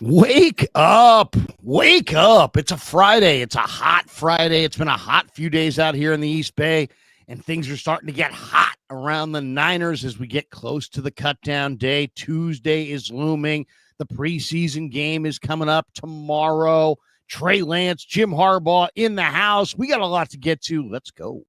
Wake up. Wake up. It's a Friday. It's a hot Friday. It's been a hot few days out here in the East Bay, and things are starting to get hot around the Niners as we get close to the cutdown day. Tuesday is looming. The preseason game is coming up tomorrow. Trey Lance, Jim Harbaugh in the house. We got a lot to get to. Let's go.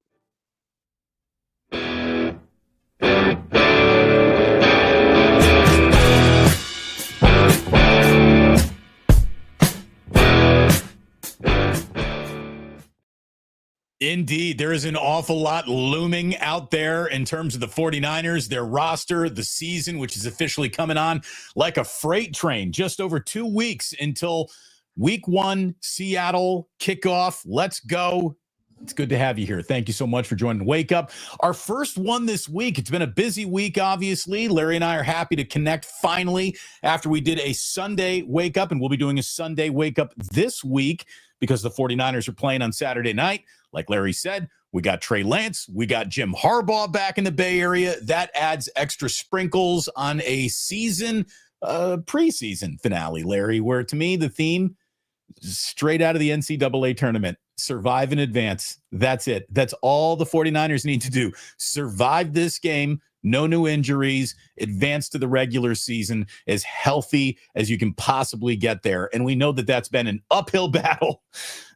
Indeed, there is an awful lot looming out there in terms of the 49ers, their roster, the season, which is officially coming on like a freight train. Just over 2 weeks until week 1, Seattle kickoff. Let's go. It's good to have you here. Thank you so much for joining Wake Up. Our first one this week. It's been a busy week, obviously. Larry and I are happy to connect finally after we did a Sunday Wake Up, and we'll be doing a Sunday Wake Up this week because the 49ers are playing on Saturday night. Like Larry said, we got Trey Lance. We got Jim Harbaugh back in the Bay Area. That adds extra sprinkles on a preseason finale, Larry, where to me the theme straight out of the NCAA tournament. Survive in advance. That's it. That's all the 49ers need to do. Survive this game. No new injuries. Advance to the regular season as healthy as you can possibly get there. And we know that that's been an uphill battle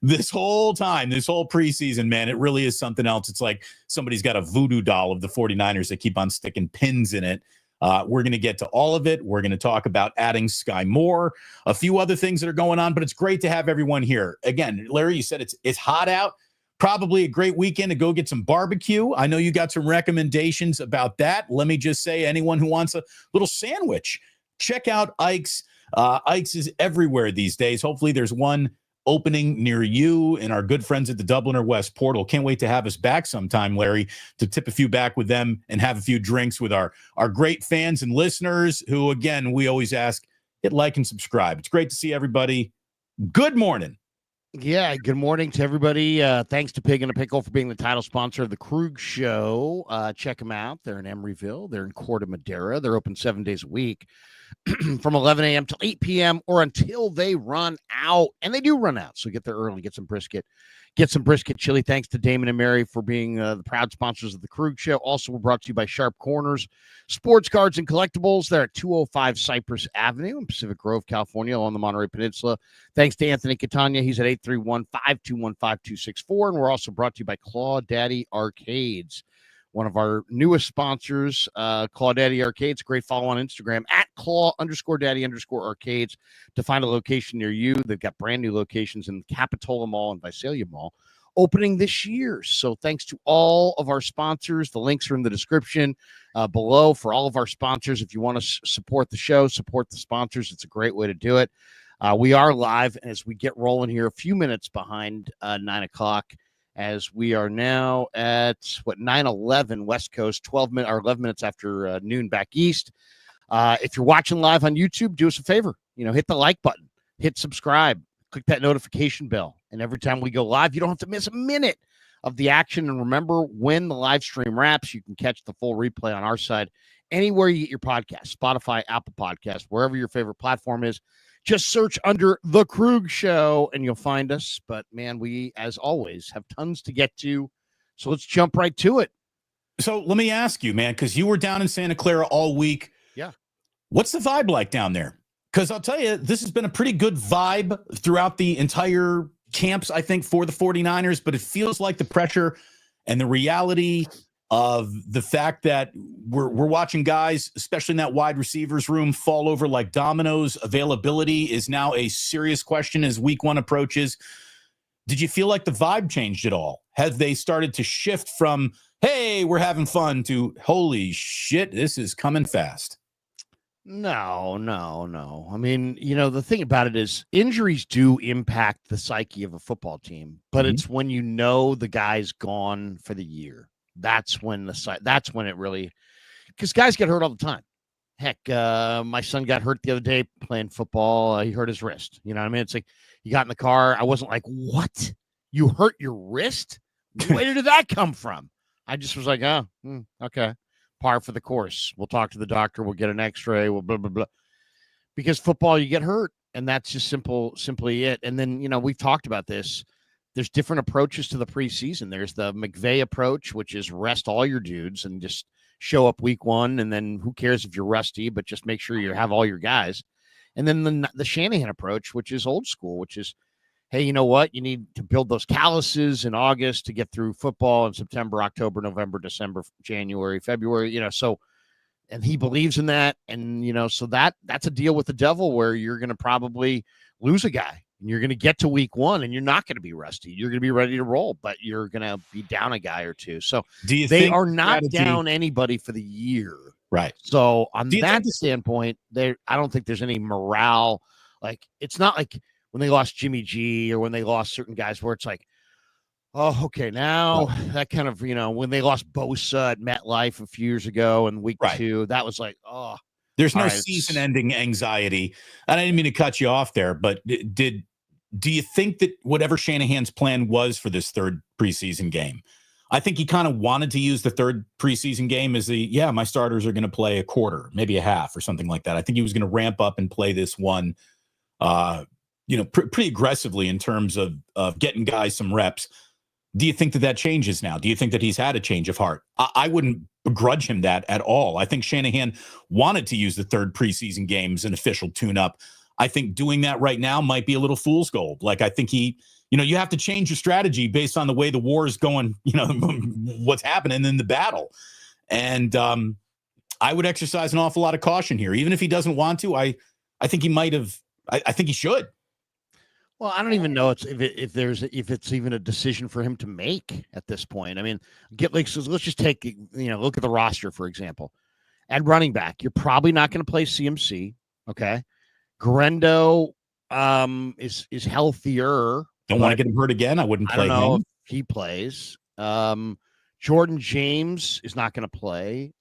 this whole time, this whole preseason, man. It really is something else. It's like somebody's got a voodoo doll of the 49ers that keep on sticking pins in it. We're going to get to all of it. We're going to talk about adding Sky Moore, a few other things that are going on, but it's great to have everyone here. Again, Larry, you said it's hot out. Probably a great weekend to go get some barbecue. I know you got some recommendations about that. Let me just say, anyone who wants a little sandwich, check out Ike's. Ike's is everywhere these days. Hopefully there's one opening near you and our good friends at the Dubliner West Portal. Can't wait to have us back sometime, Larry, to tip a few back with them and have a few drinks with our great fans and listeners who, again, we always ask, hit like and subscribe. It's great to see everybody. Good morning. Yeah, good morning to everybody. Thanks to Pig and a Pickle for being the title sponsor of the Krug Show. Check them out. They're in Emeryville. They're in Corte Madera. They're open 7 days a week from 11 a.m. till 8 p.m. or until they run out. And they do run out, so get there early, get some brisket chili. Thanks to Damon and Mary for being the proud sponsors of the Krug Show. Also, we're brought to you by Sharp Corners Sports Cards and Collectibles. They're at 205 Cypress Avenue in Pacific Grove, California, along the Monterey Peninsula. Thanks to Anthony Catania. He's at 831-521-5264. And we're also brought to you by Claw Daddy Arcades, one of our newest sponsors, Claw Daddy Arcades. Great follow on Instagram at Claw_Daddy_Arcades to find a location near you. They've got brand new locations in Capitola Mall and Visalia Mall opening this year. So thanks to all of our sponsors. The links are in the description below for all of our sponsors. If you want to support the show, support the sponsors, it's a great way to do it. We are live as we get rolling here a few minutes behind 9 o'clock. As we are now at 9:11 West Coast, 11 minutes after noon back east. If you're watching live on YouTube, do us a favor. Hit the like button, hit subscribe, click that notification bell, and every time we go live, you don't have to miss a minute of the action. And remember, when the live stream wraps, you can catch the full replay on our side anywhere you get your podcast, Spotify, Apple Podcasts, wherever your favorite platform is. Just search under The Krug Show and you'll find us. But, man, we, as always, have tons to get to. So let's jump right to it. So let me ask you, man, because you were down in Santa Clara all week. Yeah. What's the vibe like down there? Because I'll tell you, this has been a pretty good vibe throughout the entire camps, I think, for the 49ers. But it feels like the pressure and the reality of the fact that we're watching guys, especially in that wide receivers room, fall over like dominoes. Availability is now a serious question as week 1 approaches. Did you feel like the vibe changed at all? Have they started to shift from, hey, we're having fun, to, holy shit, this is coming fast? No. I mean, the thing about it is injuries do impact the psyche of a football team, but it's when the guy's gone for the year. That's when it really, because guys get hurt all the time. Heck, my son got hurt the other day playing football. He hurt his wrist. You know what I mean? It's like he got in the car. I wasn't like, what? You hurt your wrist? Where did that come from? I just was like, okay. Par for the course. We'll talk to the doctor. We'll get an x-ray. We'll blah, blah, blah. Because football, you get hurt. And that's just simply it. And then, we've talked about this. There's different approaches to the preseason. There's the McVay approach, which is rest all your dudes and just show up week 1. And then who cares if you're rusty, but just make sure you have all your guys. And then the Shanahan approach, which is old school, which is, hey, you know what? You need to build those calluses in August to get through football in September, October, November, December, January, February, so. And he believes in that. And, so that's a deal with the devil where you're going to probably lose a guy and you're going to get to week 1 and you're not going to be rusty. You're going to be ready to roll, but you're going to be down a guy or two. So they are not down anybody for the year. Right. So on that standpoint, I don't think there's any morale. Like, it's not like when they lost Jimmy G or when they lost certain guys where it's like, oh, okay. Now that kind of, when they lost Bosa at MetLife a few years ago in week 2, that was like, oh. There's no season-ending anxiety. And I didn't mean to cut you off there, but do you think that whatever Shanahan's plan was for this third preseason game, I think he kind of wanted to use the third preseason game as my starters are going to play a quarter, maybe a half or something like that. I think he was going to ramp up and play this one, pretty aggressively in terms of getting guys some reps. Do you think that changes now? Do you think that he's had a change of heart? I wouldn't begrudge him that at all. I think Shanahan wanted to use the third preseason game as an official tune-up. I think doing that right now might be a little fool's gold. Like, I think you have to change your strategy based on the way the war is going, what's happening in the battle. And I would exercise an awful lot of caution here. Even if he doesn't want to, I think he might have. I think he should. Well, I don't even know if it's even a decision for him to make at this point. I mean, so let's just take, look at the roster, for example. At running back, you're probably not going to play CMC. Okay. Guerendo is healthier. Don't want to get him hurt again. I wouldn't play him. I don't know if he plays. Jordan James is not going to play.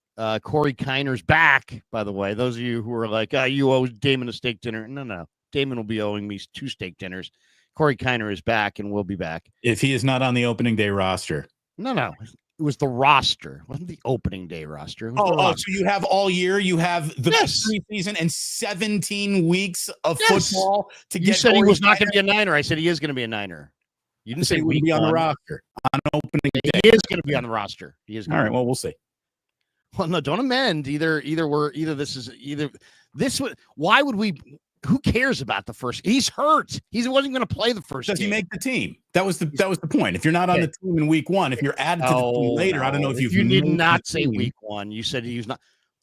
Corey Kiner's back, by the way. Those of you who are like, you owe Damon a steak dinner. No. Damon will be owing me 2 steak dinners. Corey Kiner is back and will be back. If he is not on the opening day roster. No. It was the roster. It wasn't the opening day roster. So you have all year. You have the preseason and 17 weeks of football to get. You said Corey he was not going to be a Niner. I said he is going to be a Niner. You didn't say he would be on the roster on opening day. He is going to be on the roster. He is. All right. Well, we'll see. Well, no, don't amend. Why would we? Who cares about the first? He's hurt. He wasn't going to play the first. Does he make the team? That was the point. If you're not on the team in week 1, if you're added to the team later, I don't know if you did not say week 1. You said he was not.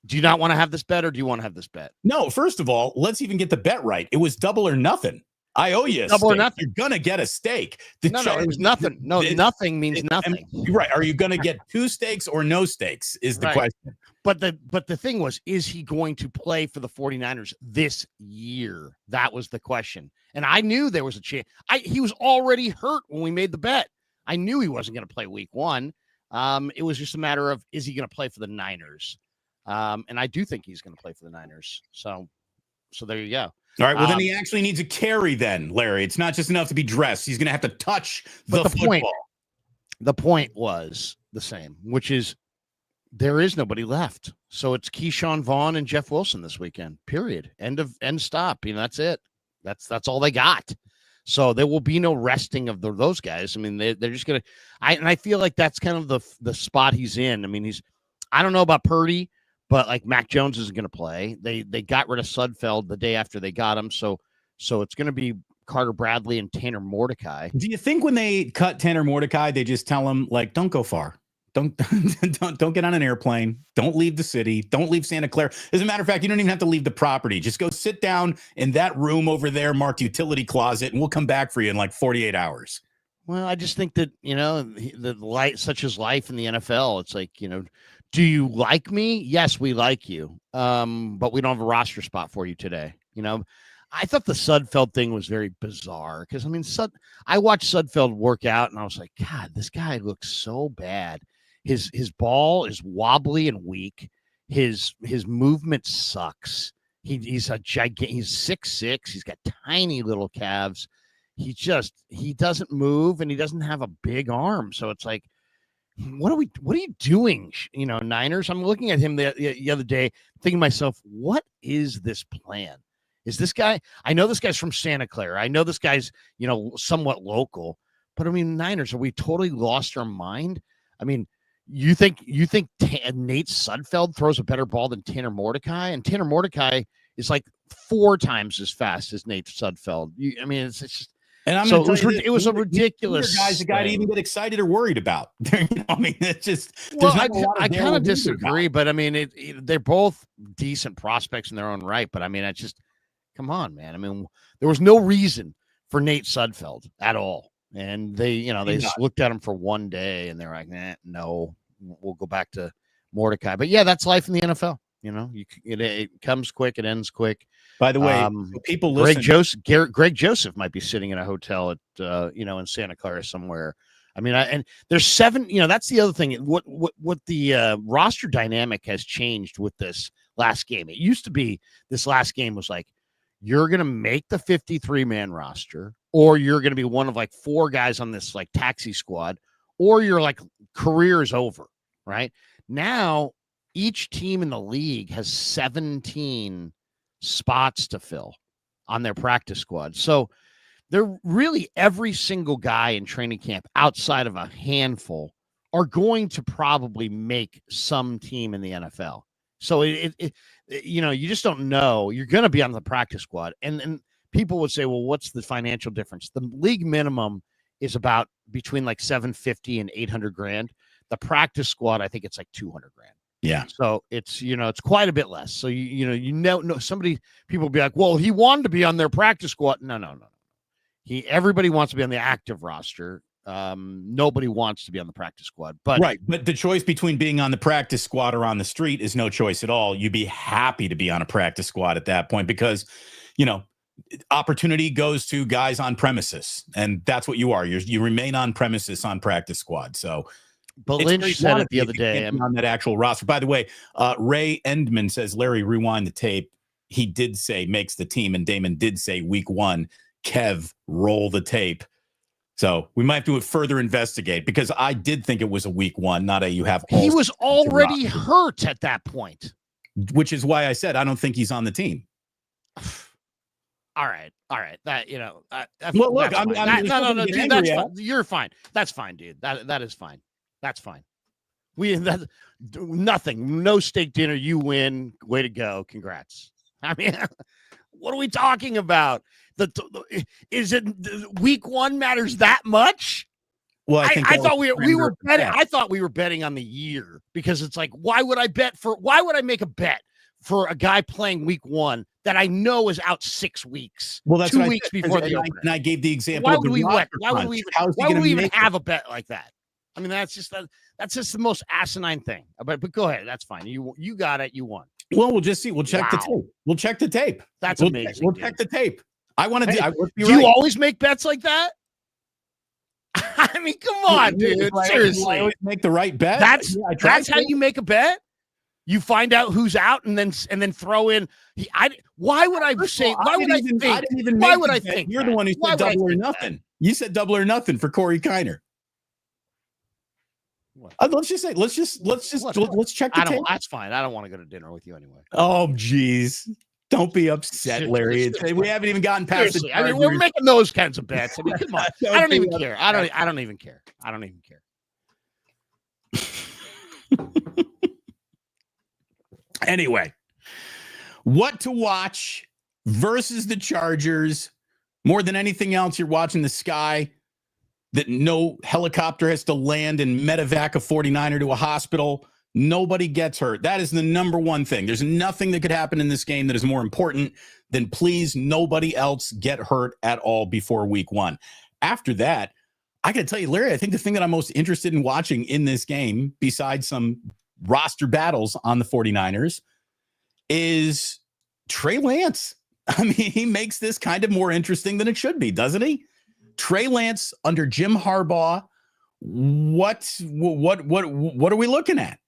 Do you not want to have this bet, or do you want to have this bet? No. First of all, let's even get the bet right. It was double or nothing. I owe you a double steak. Or nothing. You're gonna get a steak. No, it was nothing. No, nothing means nothing. Right? Are you gonna get 2 steaks or no steaks? Is the question. But the thing was, is he going to play for the 49ers this year? That was the question. And I knew there was a chance. He was already hurt when we made the bet. I knew he wasn't going to play week 1. It was just a matter of, is he going to play for the Niners? And I do think he's going to play for the Niners. So there you go. All right. Well, then he actually needs a carry then, Larry. It's not just enough to be dressed. He's going to have to touch the football. The point was the same, which is there is nobody left. So it's Keyshawn Vaughn and Jeff Wilson this weekend, period. End stop. That's it. That's all they got. So there will be no resting of those guys. I mean, they're just going to, I feel like that's kind of the spot he's in. I mean, I don't know about Purdy, but like Mac Jones isn't going to play. They got rid of Sudfeld the day after they got him. So it's going to be Carter Bradley and Tanner Mordecai. Do you think when they cut Tanner Mordecai, they just tell him, like, don't go far? Don't get on an airplane. Don't leave the city. Don't leave Santa Clara. As a matter of fact, you don't even have to leave the property. Just go sit down in that room over there marked utility closet, and we'll come back for you in like 48 hours. Well, I just think that, the light, such as life in the NFL, it's like, do you like me? Yes, we like you. But we don't have a roster spot for you today. I thought the Sudfeld thing was very bizarre because, I watched Sudfeld work out and I was like, God, this guy looks so bad. His ball is wobbly and weak. His movement sucks. He's a gigantic. He's 6'6". He's got tiny little calves. He doesn't move and he doesn't have a big arm. So it's like, what are you doing? Niners. I'm looking at him the other day, thinking to myself, what is this plan? Is this guy? I know this guy's from Santa Clara. I know this guy's, somewhat local. But I mean, Niners, are we totally lost our mind? I mean, you think Nate Sudfeld throws a better ball than Tanner Mordecai? And Tanner Mordecai is like 4 times as fast as Nate Sudfeld. It's just. And I'm so it was a ridiculous guys the guy to even get excited or worried about. It's just. Well, I kind of disagree, but I mean, they're both decent prospects in their own right. But I mean, I just come on, man. I mean, there was no reason for Nate Sudfeld at all, and they just looked at him for one day and they're like, no, we'll go back to Mordecai. But yeah, that's life in the NFL. It comes quick, it ends quick. By the way, people listen. Greg Joseph might be sitting in a hotel at in Santa Clara somewhere. I mean, and there's 7. That's the other thing. What the roster dynamic has changed with this last game. It used to be this last game was like you're gonna make the 53-man roster, or you're gonna be one of like 4 guys on this like taxi squad, or your like career is over. Right now, each team in the league has 17 spots to fill on their practice squad. So they're really every single guy in training camp outside of a handful are going to probably make some team in the NFL. So you just don't know. You're going to be on the practice squad. And people would say, well, what's the financial difference? The league minimum is about between like $750 and $800,000. The practice squad, I think it's like $200,000. Yeah. So it's, it's quite a bit less. So, people will be like, well, he wanted to be on their practice squad. No. Everybody wants to be on the active roster. Nobody wants to be on the practice squad, but right. But the choice between being on the practice squad or on the street is no choice at all. You'd be happy to be on a practice squad at that point because, opportunity goes to guys on premises, and that's what you are. You remain on premises on practice squad. So, but Lynch said it the other day on that actual roster. By the way, Ray Endman says, Larry, rewind the tape. He did say makes the team, and Damon did say week 1. Kev, roll the tape. So we might have to further investigate because I did think it was a week 1, not a you have. He was already hurt at that point, which is why I said I don't think he's on the team. All right. That well, look, no, dude, that's fine. You're fine. That's fine, dude. That is fine. That's fine. Nothing. No steak dinner. You win. Way to go. Congrats. I mean, what are we talking about? Is it week 1 matters that much? Well, I thought we were betting. I thought we were betting on the year because it's like, why would I make a bet for a guy playing week 1 that I know is out 6 weeks? Well, that's 2 weeks before the opener. And I gave the example. Why would we even have a bet like that? I mean, that's just the most asinine thing. But go ahead. That's fine. You got it. You won. Well, we'll just see. We'll check the tape. We'll check the tape. That's amazing. We'll check the tape. I want to do you always make bets like that? I mean, come on, dude. Seriously. I always make the right bet. That's how you make a bet? You find out who's out and then throw in. Why would I say? Why would I think? I didn't even why would I think? You're the one who said double or nothing. You said double or nothing for Corey Kiner. Let's check the tape. That's fine. I don't want to go to dinner with you anyway. Oh, geez. Don't be upset, Larry. We haven't even gotten past it. I mean, we're making those kinds of bets. I mean, come on. I don't even care. I don't even care. I don't even care. Anyway, what to watch versus the Chargers. More than anything else, you're watching the sky. That no helicopter has to land and medevac a 49er to a hospital. Nobody gets hurt. That is the number one thing. There's nothing that could happen in this game that is more important than please nobody else get hurt at all before week 1. After that, I got to tell you, Larry, I think the thing that I'm most interested in watching in this game, besides some roster battles on the 49ers, is Trey Lance. I mean, he makes this kind of more interesting than it should be, doesn't he? Trey Lance under Jim Harbaugh. What are we looking at?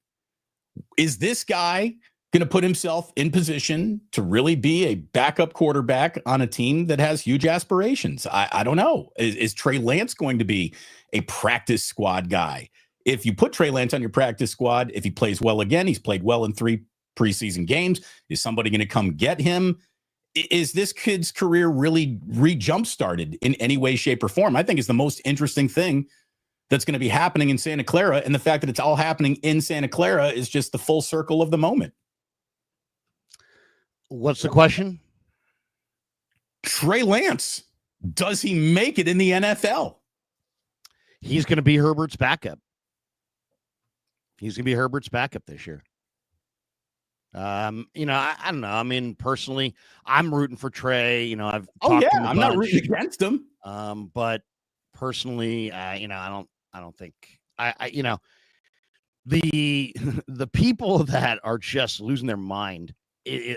Is this guy going to put himself in position to really be a backup quarterback on a team that has huge aspirations? I don't know. Is Trey Lance going to be a practice squad guy? If you put Trey Lance on your practice squad, if he plays well again, he's played well in 3 preseason games. Is somebody going to come get him is this kid's career really re-jump started in any way, shape, or form? I think is the most interesting thing that's going to be happening in Santa Clara. And the fact that it's all happening in Santa Clara is just the full circle of the moment. What's the question? Trey Lance, does he make it in the NFL? He's going to be Herbert's backup. He's going to be Herbert's backup this year. I don't know. I mean, personally, I'm rooting for Trey. I've talked to him I'm not rooting against him. But personally, I don't think the people that are just losing their mind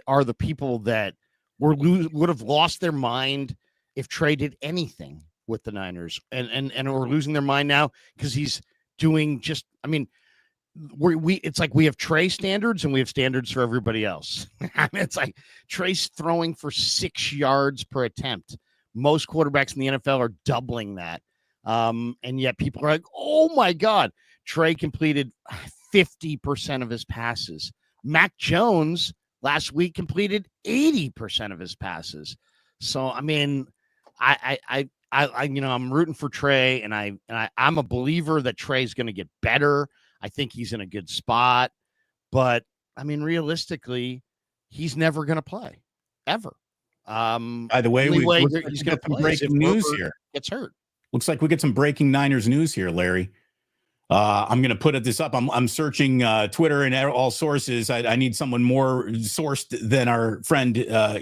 are the people that would have lost their mind if Trey did anything with the Niners, and are losing their mind now because he's doing just. I mean, it's like we have Trey standards and we have standards for everybody else. I mean, it's like Trey's throwing for 6 yards per attempt. Most quarterbacks in the NFL are doubling that. And yet people are like, oh my God, Trey completed 50% of his passes. Mac Jones last week completed 80% of his passes. So, I mean, I'm rooting for Trey, and I'm a believer that Trey's going to get better. I think he's in a good spot, but I mean, realistically, he's never going to play ever. By the way, he's going to play breaking news here. Gets hurt. Looks like we get some breaking Niners news here, Larry. I'm going to put this up. I'm searching Twitter and all sources. I need someone more sourced than our friend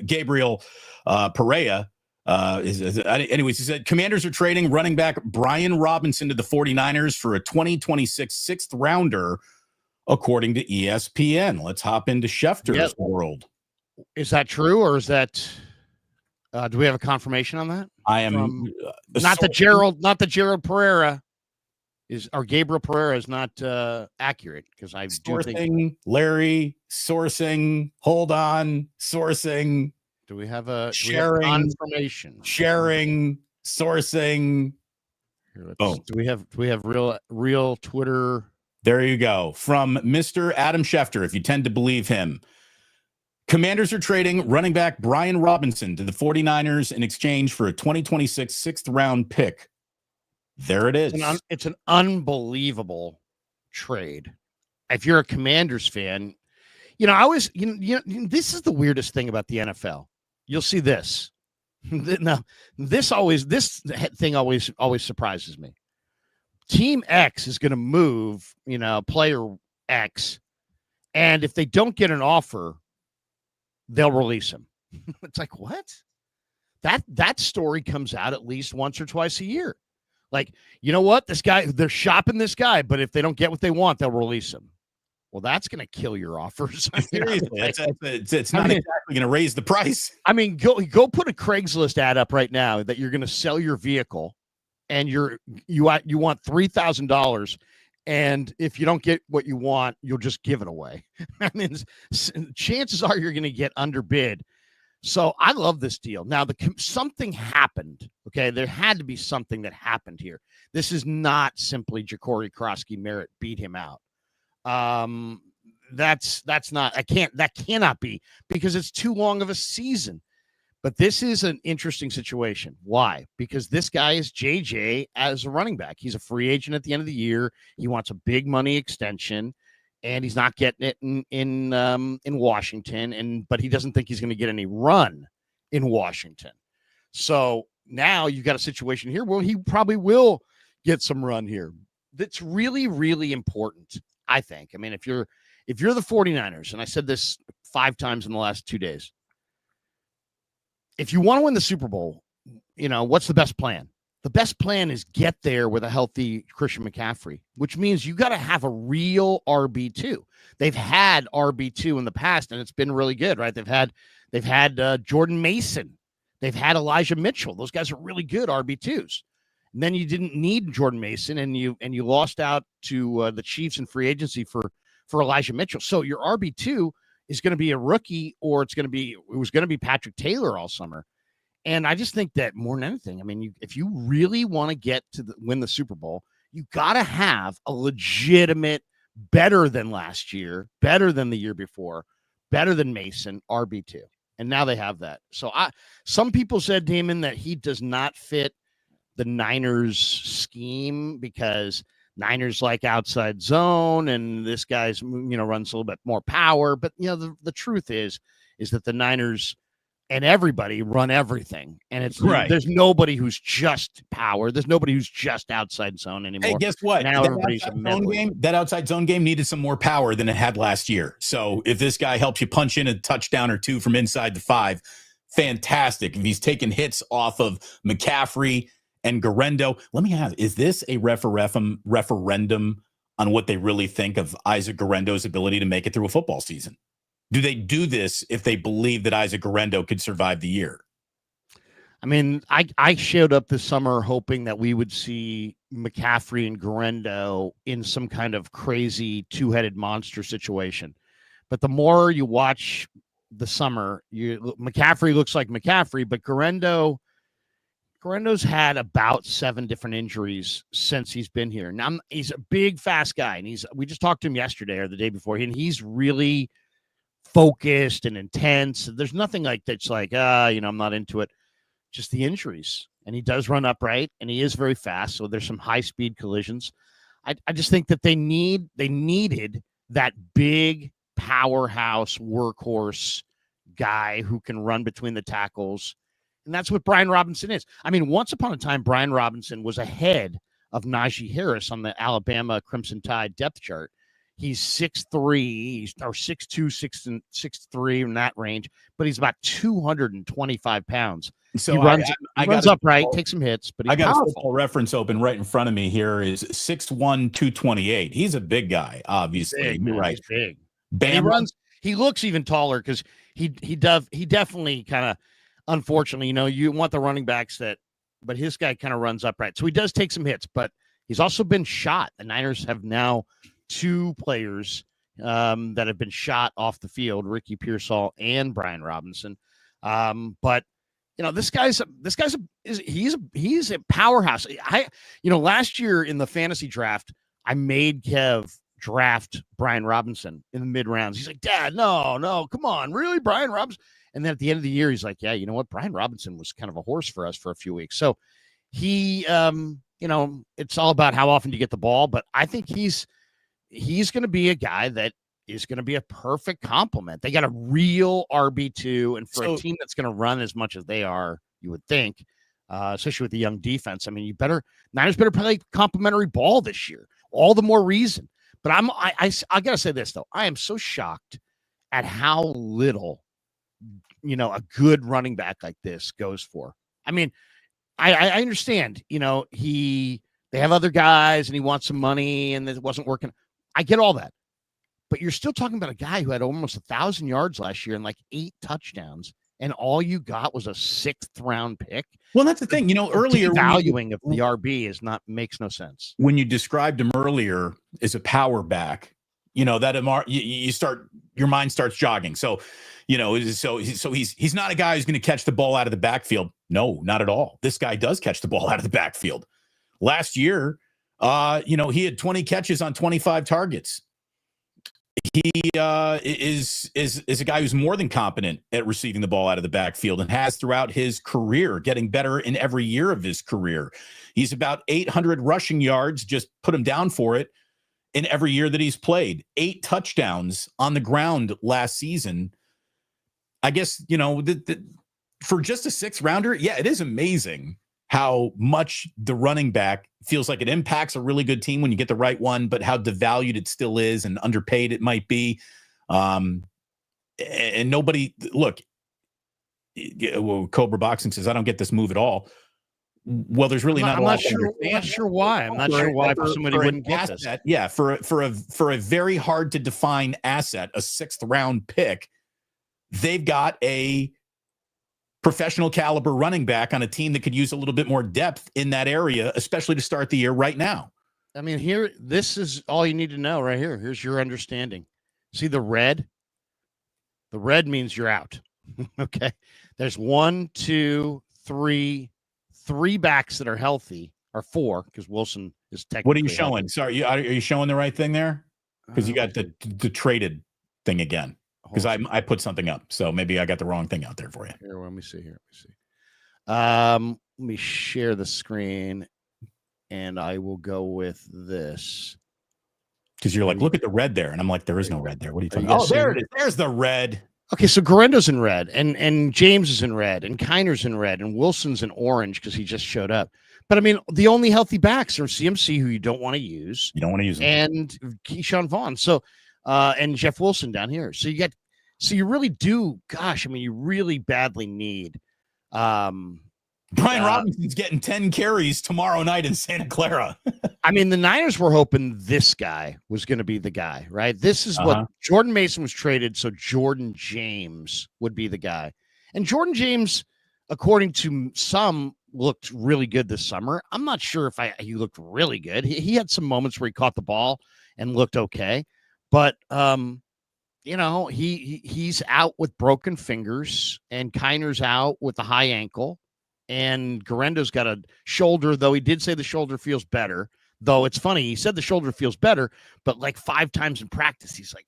Gabriel Perea. Anyways, he said Commanders are trading running back Brian Robinson to the 49ers for a 2026 sixth rounder, according to ESPN. Let's hop into Schefter's world. Is that true, or is that? Do we have a confirmation on that? I am not the Gerald Pereira or Gabriel Pereira is not accurate, because I do think Larry sourcing. Hold on, sourcing. Do we have a confirmation? Sharing, sourcing. Here, do we have real Twitter? There you go. From Mr. Adam Schefter, if you tend to believe him. Commanders are trading running back Brian Robinson to the 49ers in exchange for a 2026 sixth round pick. There it is. It's an unbelievable trade. If you're a Commanders fan, this is the weirdest thing about the NFL. You'll see this. Now, this thing always surprises me. Team X is going to move, player X, and if they don't get an offer, they'll release him. It's like, what? That story comes out at least once or twice a year. Like, you know what? They're shopping this guy, but if they don't get what they want, they'll release him. Well, that's going to kill your offers. Seriously, it's not exactly going to raise the price. I mean, go put a Craigslist ad up right now that you're going to sell your vehicle, and you want $3,000, and if you don't get what you want, you'll just give it away. I mean, chances are you're going to get underbid. So I love this deal. Now, something happened. Okay, there had to be something that happened here. This is not simply Ja'Cory Krosky Merritt beat him out. That's not, that cannot be, because it's too long of a season. But this is an interesting situation. Why? Because this guy is JJ as a running back. He's a free agent at the end of the year. He wants a big money extension, and he's not getting it in Washington. But he doesn't think he's going to get any run in Washington. So now you've got a situation here where he probably will get some run here. That's really, really important, I think. I mean, if you're the 49ers, and I said this 5 times in the last 2 days, if you want to win the Super Bowl, what's the best plan? The best plan is get there with a healthy Christian McCaffrey, which means you got to have a real RB2. They've had RB2 in the past, and it's been really good, right? They've had Jordan Mason. They've had Elijah Mitchell. Those guys are really good RB2s. And then you didn't need Jordan Mason, and you lost out to the Chiefs in free agency for Elijah Mitchell. So your RB2 is going to be a rookie, or it was going to be Patrick Taylor all summer. And I just think that more than anything, I mean, if you really want to get to win the Super Bowl, you got to have a legitimate, better than last year, better than the year before, better than Mason RB2. And now they have that. So some people said, Damon, that he does not fit the Niners scheme because Niners like outside zone and this guy's, runs a little bit more power. But, the truth is that the Niners and everybody run everything. And it's right. There's nobody who's just power. There's nobody who's just outside zone anymore. Hey, guess what? Now everybody's a that outside zone game needed some more power than it had last year. So if this guy helps you punch in a touchdown or two from inside the 5, fantastic. If he's taking hits off of McCaffrey and Garendo, let me ask, is this a referendum on what they really think of Isaac Garendo's ability to make it through a football season? Do they do this if they believe that Isaac Garendo could survive the year? I mean, I showed up this summer hoping that we would see McCaffrey and Garendo in some kind of crazy two-headed monster situation. But the more you watch the summer, McCaffrey looks like McCaffrey, but Garendo's had about 7 different injuries since he's been here. Now he's a big, fast guy, and we just talked to him yesterday or the day before, and he's really focused and intense. There's nothing like that's like, I'm not into it. Just the injuries. And he does run upright, and he is very fast. So there's some high-speed collisions. I just think that they needed that big powerhouse workhorse guy who can run between the tackles. And that's what Brian Robinson is. I mean, once upon a time, Brian Robinson was ahead of Najee Harris on the Alabama Crimson Tide depth chart. He's 6'3", or 6'2", 6'3", in that range, but he's about 225 pounds. So he runs upright, takes some hits, but he's powerful. A football reference open right in front of me here is 6'1", 228. He's a big guy, obviously. Big, right. He's big. He looks even taller because he definitely kind of, unfortunately, you want the running backs but his guy kind of runs upright. So he does take some hits, but he's also been shot. The Niners have now 2 players that have been shot off the field, Ricky Pearsall and Brian Robinson. But this guy's a powerhouse. Last year in the fantasy draft, I made Kev draft Brian Robinson in the mid rounds. He's like, Dad, no, come on, really, Brian Robinson? And then at the end of the year, he's like, yeah, you know what? Brian Robinson was kind of a horse for us for a few weeks. So he, it's all about how often you get the ball, but I think he's going to be a guy that is going to be a perfect complement. They got a real RB2, and for a team that's going to run as much as they are, you would think, especially with the young defense. I mean, Niners better play complimentary ball this year. All the more reason. But I got to say this, though. I am so shocked at how little, a good running back like this goes for. I mean, I understand, they have other guys and he wants some money and it wasn't working. I get all that. But you're still talking about a guy who had almost 1,000 yards last year and like 8 touchdowns, and all you got was a 6th round pick. Well, that's the thing. Earlier valuing of the RB makes no sense. When you described him earlier as a power back, that you start, your mind starts jogging. So, so he's not a guy who's going to catch the ball out of the backfield. No, not at all. This guy does catch the ball out of the backfield. Last year, he had 20 catches on 25 targets. He is a guy who's more than competent at receiving the ball out of the backfield and has throughout his career, getting better in every year of his career. He's about 800 rushing yards, just put him down for it, in every year that he's played. 8 touchdowns on the ground last season. I guess, for just a 6th rounder, yeah, it is amazing how much the running back feels like it impacts a really good team when you get the right one, but how devalued it still is and underpaid it might be. And nobody, look, Cobra Boxing says, I don't get this move at all. Well, there's really not. I'm not sure why. I'm not sure why somebody wouldn't get this. Yeah, for a very hard to define asset, a 6th round pick, they've got a professional caliber running back on a team that could use a little bit more depth in that area, especially to start the year right now. I mean, this is all you need to know right here. Here's your understanding. See the red? The red means you're out. Okay. There's 1, 2, 3 backs that are healthy, or 4, because Wilson is technically. What are you showing? Healthy. Sorry, are you showing the right thing there? Because you got the traded thing again. because I put something up. So maybe I got the wrong thing out there for you. Here, let me see. Let me share the screen, and I will go with this. Because you're like, look at the red there. And I'm like, there is no red there. What are you talking about? Oh, there it is. There's the red. Okay, so Garendo's in red, and James is in red, and Kiner's in red, and Wilson's in orange because he just showed up. But I mean, the only healthy backs are CMC, who you don't want to use. You don't want to use them. And Keyshawn Vaughn. So, and Jeff Wilson down here. So you really do. Gosh, I mean, you really badly need. Brian Robinson's getting 10 carries tomorrow night in Santa Clara. I mean, the Niners were hoping this guy was going to be the guy, right? This is what Jordan Mason was traded, so Jordan James would be the guy. And Jordan James, according to some, looked really good this summer. I'm not sure if he looked really good. He had some moments where he caught the ball and looked okay. But, he's out with broken fingers, and Kiner's out with a high ankle. And Garendo's got a shoulder, though he did say the shoulder feels better. Though it's funny, he said the shoulder feels better, but like 5 times in practice, he's like,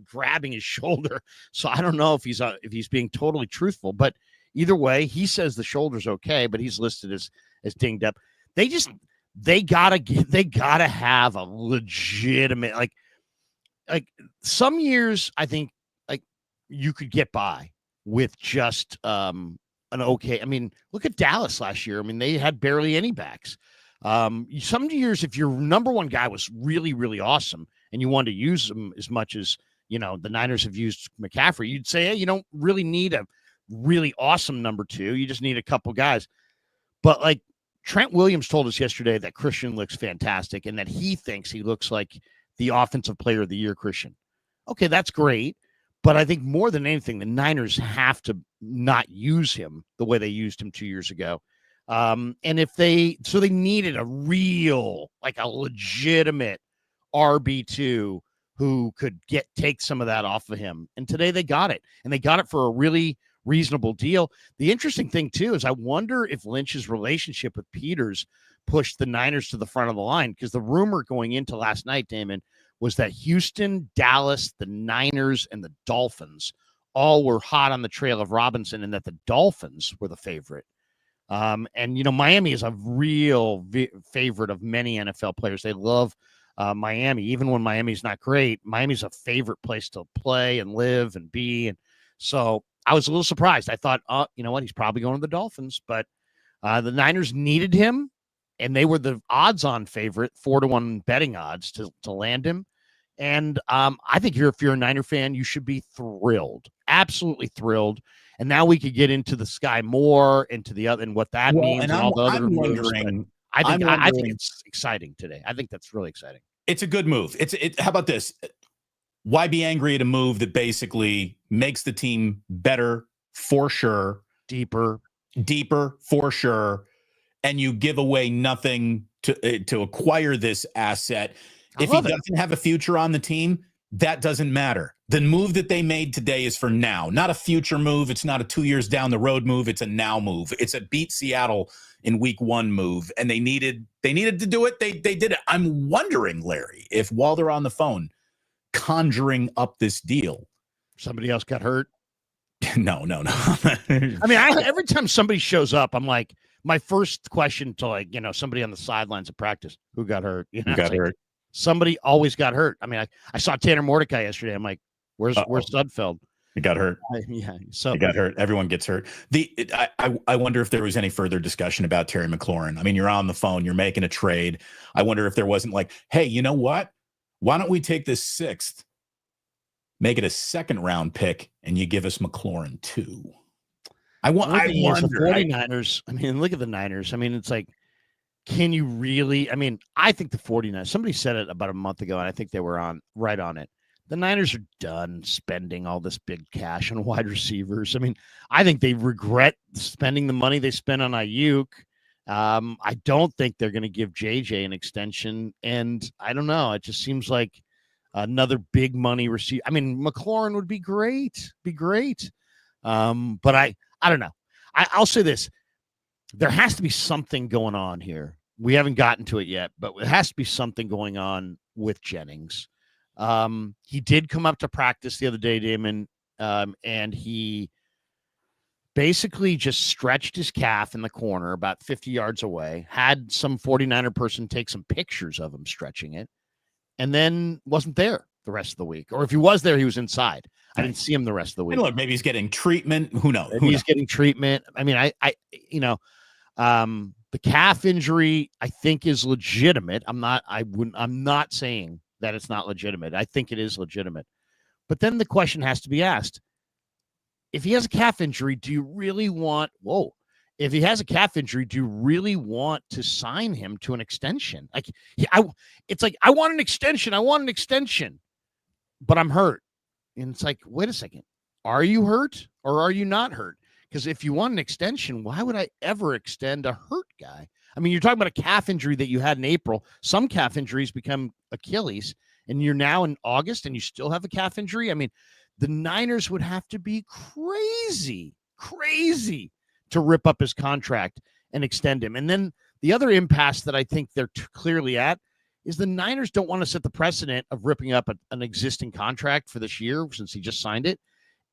grabbing his shoulder. So I don't know if he's being totally truthful, but either way, he says the shoulder's okay, but he's listed as dinged up. They gotta have a legitimate, like some years, I think like you could get by with just an okay. I mean, look at Dallas last year. I mean, they had barely any backs. Some years, if your number one guy was really, really awesome and you wanted to use him as much as, the Niners have used McCaffrey, you'd say, hey, you don't really need a really awesome number 2. You just need a couple guys. But like Trent Williams told us yesterday that Christian looks fantastic and that he thinks he looks like the offensive player of the year, Christian. Okay, that's great. But I think more than anything, the Niners have to not use him the way they used him 2 years ago. And they needed a real, like a legitimate RB2 who could take some of that off of him. And today they got it, and they got it for a really reasonable deal. The interesting thing too, is I wonder if Lynch's relationship with Peters pushed the Niners to the front of the line, because the rumor going into last night, Damon, was that Houston, Dallas, the Niners, and the Dolphins all were hot on the trail of Robinson, and that the Dolphins were the favorite. And Miami is a real favorite of many NFL players. They love Miami. Even when Miami's not great, Miami's a favorite place to play and live and be. And so I was a little surprised. I thought, you know what? He's probably going to the Dolphins, but the Niners needed him, and they were the odds-on favorite, 4-1 betting odds to land him. And I think if you're a Niner fan, you should be thrilled, absolutely thrilled. And now we could get into the Sky Moore, into the other, and what that means, and all the other moves. I think it's exciting today. I think that's really exciting. It's a good move. How about this? Why be angry at a move that basically makes the team better for sure, deeper for sure, and you give away nothing to acquire this asset? If he doesn't have a future on the team, that doesn't matter. The move that they made today is for now, not a future move. It's not a 2 years down the road move. It's a now move. It's a beat Seattle in week 1 move, and they needed to do it. They did it. I'm wondering, Larry, if while they're on the phone conjuring up this deal, somebody else got hurt. No. I mean, every time somebody shows up, I'm like, my first question to somebody on the sidelines of practice, who got hurt? Who got hurt? Somebody always got hurt. I mean, I saw Tanner Mordecai yesterday. I'm like, where's Sudfeld? He got hurt. So he got hurt. Everyone gets hurt. I wonder if there was any further discussion about Terry McLaurin. I mean, you're on the phone, you're making a trade. I wonder if there wasn't like, hey, you know what? Why don't we take this 6th, make it a 2nd round pick, and you give us McLaurin too? I wonder. The 49ers. I mean, look at the Niners. I mean, it's like, can you really? I mean, I think the 49ers, somebody said it about a month ago, and I think they were right on it. The Niners are done spending all this big cash on wide receivers. I mean, I think they regret spending the money they spent on Ayuk. I don't think they're going to give JJ an extension, and I don't know. It just seems like another big money receiver. I mean, McLaurin would be great, but I don't know. I'll say this. There has to be something going on here. We haven't gotten to it yet, but there has to be something going on with Jennings. He did come up to practice the other day, Damon, and he basically just stretched his calf in the corner about 50 yards away, had some 49er person take some pictures of him stretching it, and then wasn't there the rest of the week. Or if he was there, he was inside. I didn't see him the rest of the week. And look, maybe he's getting treatment. Who knows? Maybe he's getting treatment. I mean, the calf injury, I think, is legitimate. I'm not saying that it's not legitimate. I think it is legitimate. But then the question has to be asked. If he has a calf injury, do you really want if he has a calf injury, do you really want to sign him to an extension? It's like, I want an extension, but I'm hurt. And it's like, wait a second. Are you hurt or are you not hurt? Because if you want an extension, why would I ever extend a hurt guy? I mean, you're talking about a calf injury that you had in April. Some calf injuries become Achilles, and you're now in August and you still have a calf injury. I mean, the Niners would have to be crazy to rip up his contract and extend him. And then the other impasse that I think they're clearly at is the Niners don't want to set the precedent of ripping up an existing contract for this year since he just signed it.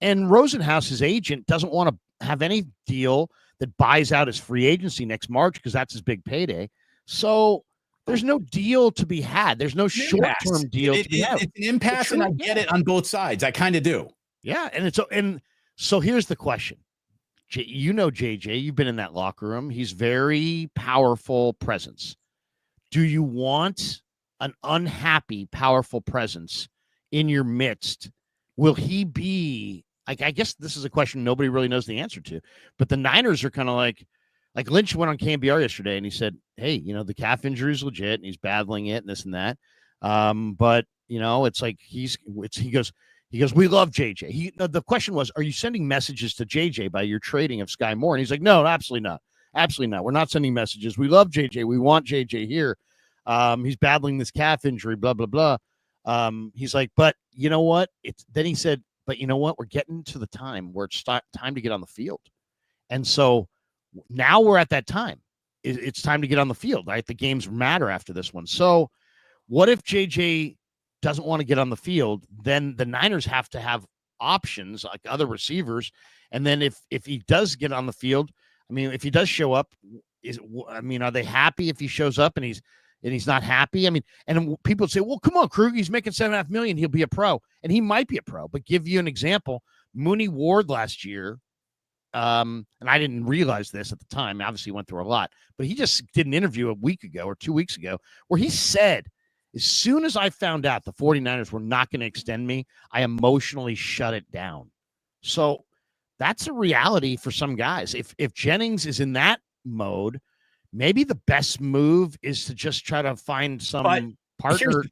And Rosenhaus, his agent, doesn't want to have any deal that buys out his free agency next March because that's his big payday. So there's no deal to be had. There's no short-term deal to be had. It's an impasse, and I get it on both sides. I kind of do. Yeah, and so here's the question. JJ, you've been in that locker room. He's very powerful presence. Do you want an unhappy, powerful presence in your midst? Will he be, I guess this is a question nobody really knows the answer to, but the Niners are kind of like Lynch went on KNBR yesterday and he said, hey, the calf injury is legit and he's battling it and this and that. But it's like he goes, we love JJ. The question was, are you sending messages to JJ by your trading of Sky Moore? And he's like, no, absolutely not. Absolutely not. We're not sending messages. We love JJ. We want JJ here. He's battling this calf injury, blah, blah, blah. He's like, but you know what? Then he said, but you know what? We're getting to the time where it's time to get on the field. And so now we're at that time. It's time to get on the field, right? The games matter after this one. So what if JJ doesn't want to get on the field? Then the Niners have to have options like other receivers. And then if he does get on the field, I mean, if he does show up, are they happy if he shows up and he's not happy? I mean, and people say, well, come on, Krug, he's making $7.5 million. He'll be a pro. And he might be a pro, but give you an example. Mooney Ward last year, and I didn't realize this at the time. Obviously, he went through a lot, but he just did an interview a week ago or 2 weeks ago where he said, as soon as I found out the 49ers were not going to extend me, I emotionally shut it down. So that's a reality for some guys. If Jennings is in that mode, maybe the best move is to just try to find some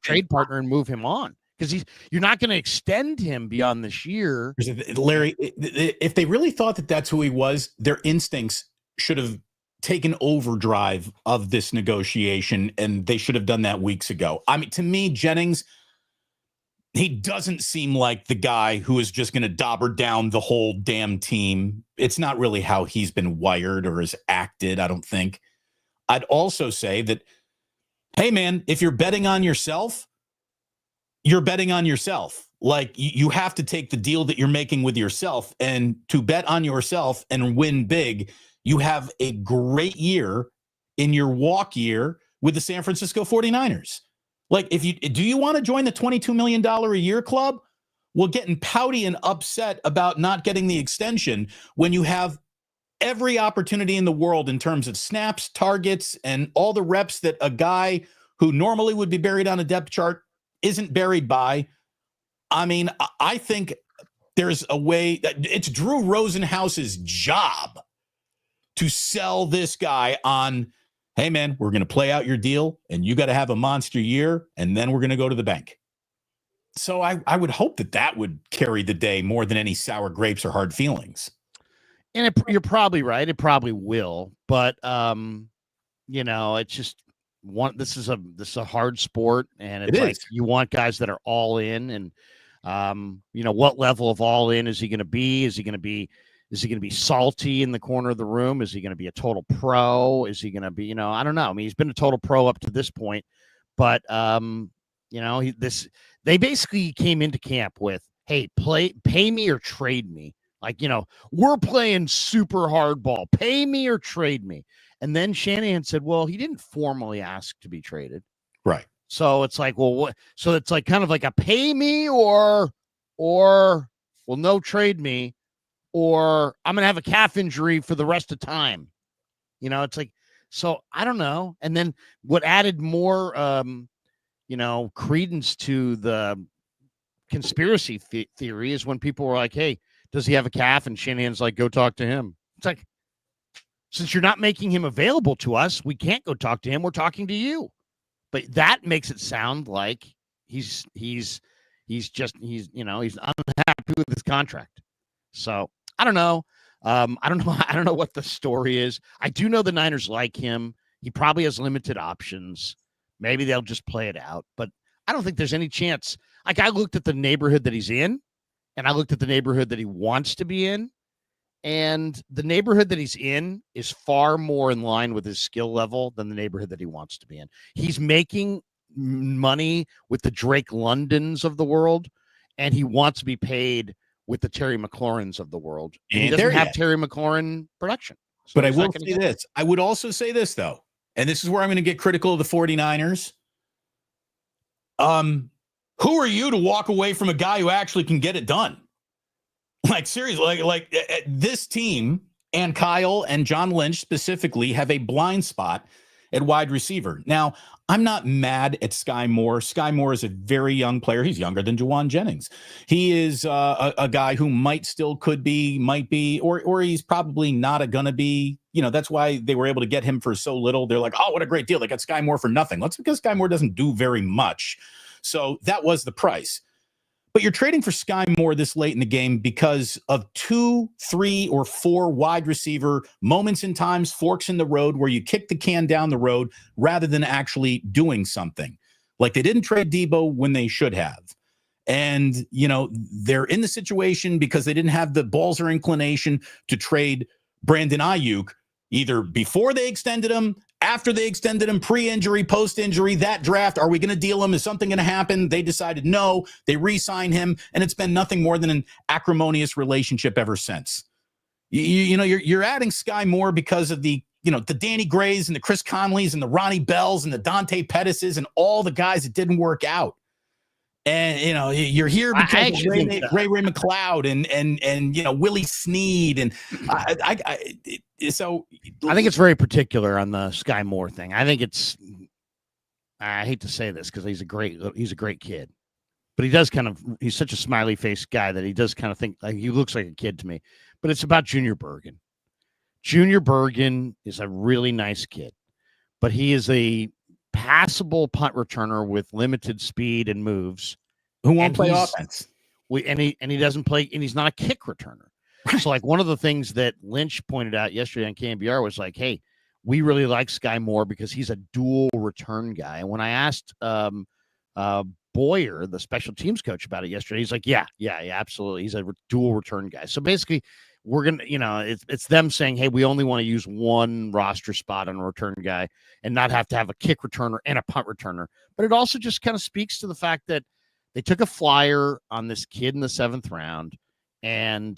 trade partner and move him on, because you're not going to extend him beyond this year. Larry, if they really thought that that's who he was, their instincts should have taken overdrive of this negotiation, and they should have done that weeks ago. I mean, to me, Jennings, he doesn't seem like the guy who is just going to dauber down the whole damn team. It's not really how he's been wired or has acted, I don't think. I'd also say that, hey, man, if you're betting on yourself, you're betting on yourself. Like, you have to take the deal that you're making with yourself, and to bet on yourself and win big, you have a great year in your walk year with the San Francisco 49ers. Like, do you want to join the $22 million a year club? Well, getting pouty and upset about not getting the extension when you have every opportunity in the world in terms of snaps, targets, and all the reps that a guy who normally would be buried on a depth chart isn't buried by. I mean, I think there's a way that it's Drew Rosenhaus's job to sell this guy on, hey, man, we're going to play out your deal, and you got to have a monster year, and then we're going to go to the bank. So I would hope that would carry the day more than any sour grapes or hard feelings. And you're probably right. It probably will. But, it's just this is a hard sport, and it's like you want guys that are all in. And, what level of all in is he going to be? Is he going to be salty in the corner of the room? Is he going to be a total pro? Is he going to be, I don't know. I mean, he's been a total pro up to this point, but They basically came into camp with, hey, pay me or trade me. Like, we're playing super hard ball. Pay me or trade me. And then Shanahan said, well, he didn't formally ask to be traded. Right. So it's like, well, what? So it's like kind of like a pay me or no, trade me, or I'm going to have a calf injury for the rest of time. It's like, so I don't know. And then what added more, credence to the conspiracy theory is when people were like, hey, does he have a calf? And Shanahan's like, go talk to him. It's like, since you're not making him available to us, we can't go talk to him. We're talking to you. But that makes it sound like he's unhappy with his contract. So I don't know. I don't know what the story is. I do know the Niners like him. He probably has limited options. Maybe they'll just play it out, but I don't think there's any chance. Like, I looked at the neighborhood that he's in, and I looked at the neighborhood that he wants to be in, and the neighborhood that he's in is far more in line with his skill level than the neighborhood that he wants to be in. He's making money with the Drake Londons of the world, and he wants to be paid with the Terry McLaurins of the world. And he doesn't have Terry McLaurin production. So but I will say this. I would also say this, though, and this is where I'm going to get critical of the 49ers. Who are you to walk away from a guy who actually can get it done? Like, seriously, like this team and Kyle and John Lynch specifically have a blind spot at wide receiver. Now, I'm not mad at Sky Moore. Sky Moore is a very young player. He's younger than Jauan Jennings. He is a guy who might be, or he's probably not gonna be. That's why they were able to get him for so little. They're like, oh, what a great deal. They got Sky Moore for nothing. That's because Sky Moore doesn't do very much. So that was the price. But you're trading for Sky Moore this late in the game because of 2, 3, or 4 wide receiver moments in times, forks in the road where you kick the can down the road rather than actually doing something. Like, they didn't trade Debo when they should have. And, they're in the situation because they didn't have the balls or inclination to trade Brandon Ayuk either before they extended him, after they extended him, pre-injury, post-injury, that draft. Are we going to deal him? Is something going to happen? They decided no. They re-signed him, and it's been nothing more than an acrimonious relationship ever since. You're adding Sky Moore because of the Danny Grays and the Chris Conleys and the Ronnie Bells and the Dante Pettises and all the guys that didn't work out. And you're here because of Ray McLeod and Willie Snead and so I think it's very particular on the Sky Moore thing. I think I hate to say this because he's a great kid, but he's such a smiley faced guy that he does kind of think like he looks like a kid to me. But it's about Junior Bergen. Junior Bergen is a really nice kid, but he is a passable punt returner with limited speed and moves who won't play offense. And he doesn't play, and he's not a kick returner. Right. So, like, one of the things that Lynch pointed out yesterday on KNBR was like, hey, we really like Sky Moore because he's a dual return guy. And when I asked Boyer, the special teams coach, about it yesterday, he's like, yeah, absolutely. He's a dual return guy. So basically, we're going to, it's them saying, hey, we only want to use one roster spot on a return guy and not have to have a kick returner and a punt returner. But it also just kind of speaks to the fact that they took a flyer on this kid in the 7th round, and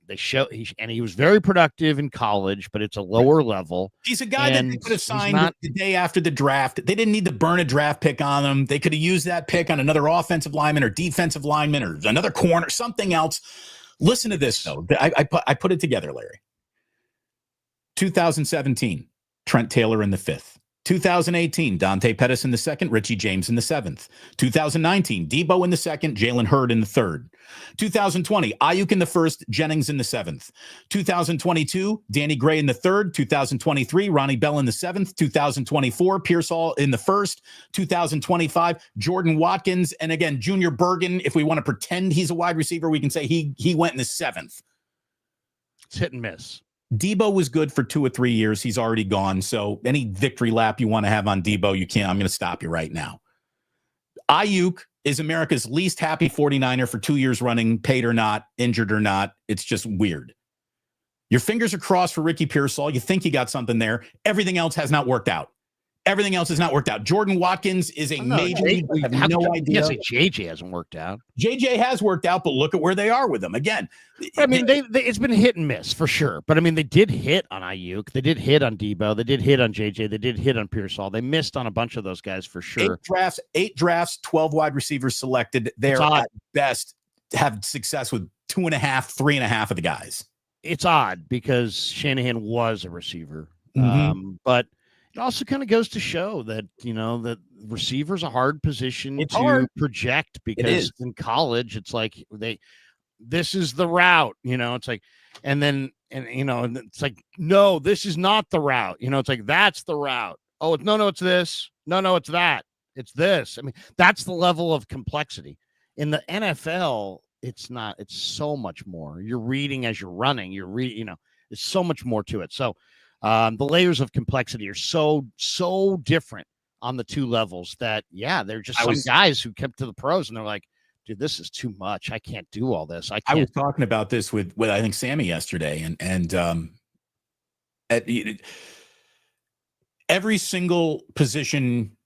he was very productive in college, but it's a lower level. He's a guy that they could have signed the day after the draft. They didn't need to burn a draft pick on him. They could have used that pick on another offensive lineman or defensive lineman or another corner, something else. Listen to this, though. I put it together, Larry. 2017, Trent Taylor in the 5th. 2018, Dante Pettis in the 2nd, Richie James in the 7th. 2019, Debo in the 2nd, Jalen Hurd in the 3rd. 2020, Ayuk in the 1st, Jennings in the 7th. 2022, Danny Gray in the 3rd. 2023, Ronnie Bell in the 7th. 2024, Pearsall in the 1st. 2025, Jordan Watkins. And again, Junior Bergen, if we want to pretend he's a wide receiver, we can say he went in the 7th. It's hit and miss. Debo was good for 2 or 3 years. He's already gone. So any victory lap you want to have on Debo, you can't. I'm going to stop you right now. Ayuk is America's least happy 49er for 2 years running, paid or not, injured or not. It's just weird. Your fingers are crossed for Ricky Pearsall. You think you got something there. Everything else has not worked out. Everything else has not worked out. Jordan Watkins is a major league. I have no idea. You can't say JJ hasn't worked out. JJ has worked out, but look at where they are with him. Again, I mean, it's been hit and miss for sure. But I mean, they did hit on Ayuk. They did hit on Debo. They did hit on JJ. They did hit on Pearsall. They missed on a bunch of those guys for sure. 8 drafts, 12 wide receivers selected. They're at best have success with 2.5, 3.5 of the guys. It's odd because Shanahan was a receiver. But it also kind of goes to show that, that receiver's a hard position to project because in college, it's like this is the route, it's like, and it's like, no, this is not the route. It's like, that's the route. Oh, no, it's this. No, it's that. It's this. I mean, that's the level of complexity. In the NFL, it's not. It's so much more. You're reading as you're running. You're reading, there's so much more to it. So, the layers of complexity are so different on the two levels that, they're just some guys who kept to the pros and they're like, dude, this is too much. I can't do all this. I was talking about this with I think Sammy yesterday, and every single position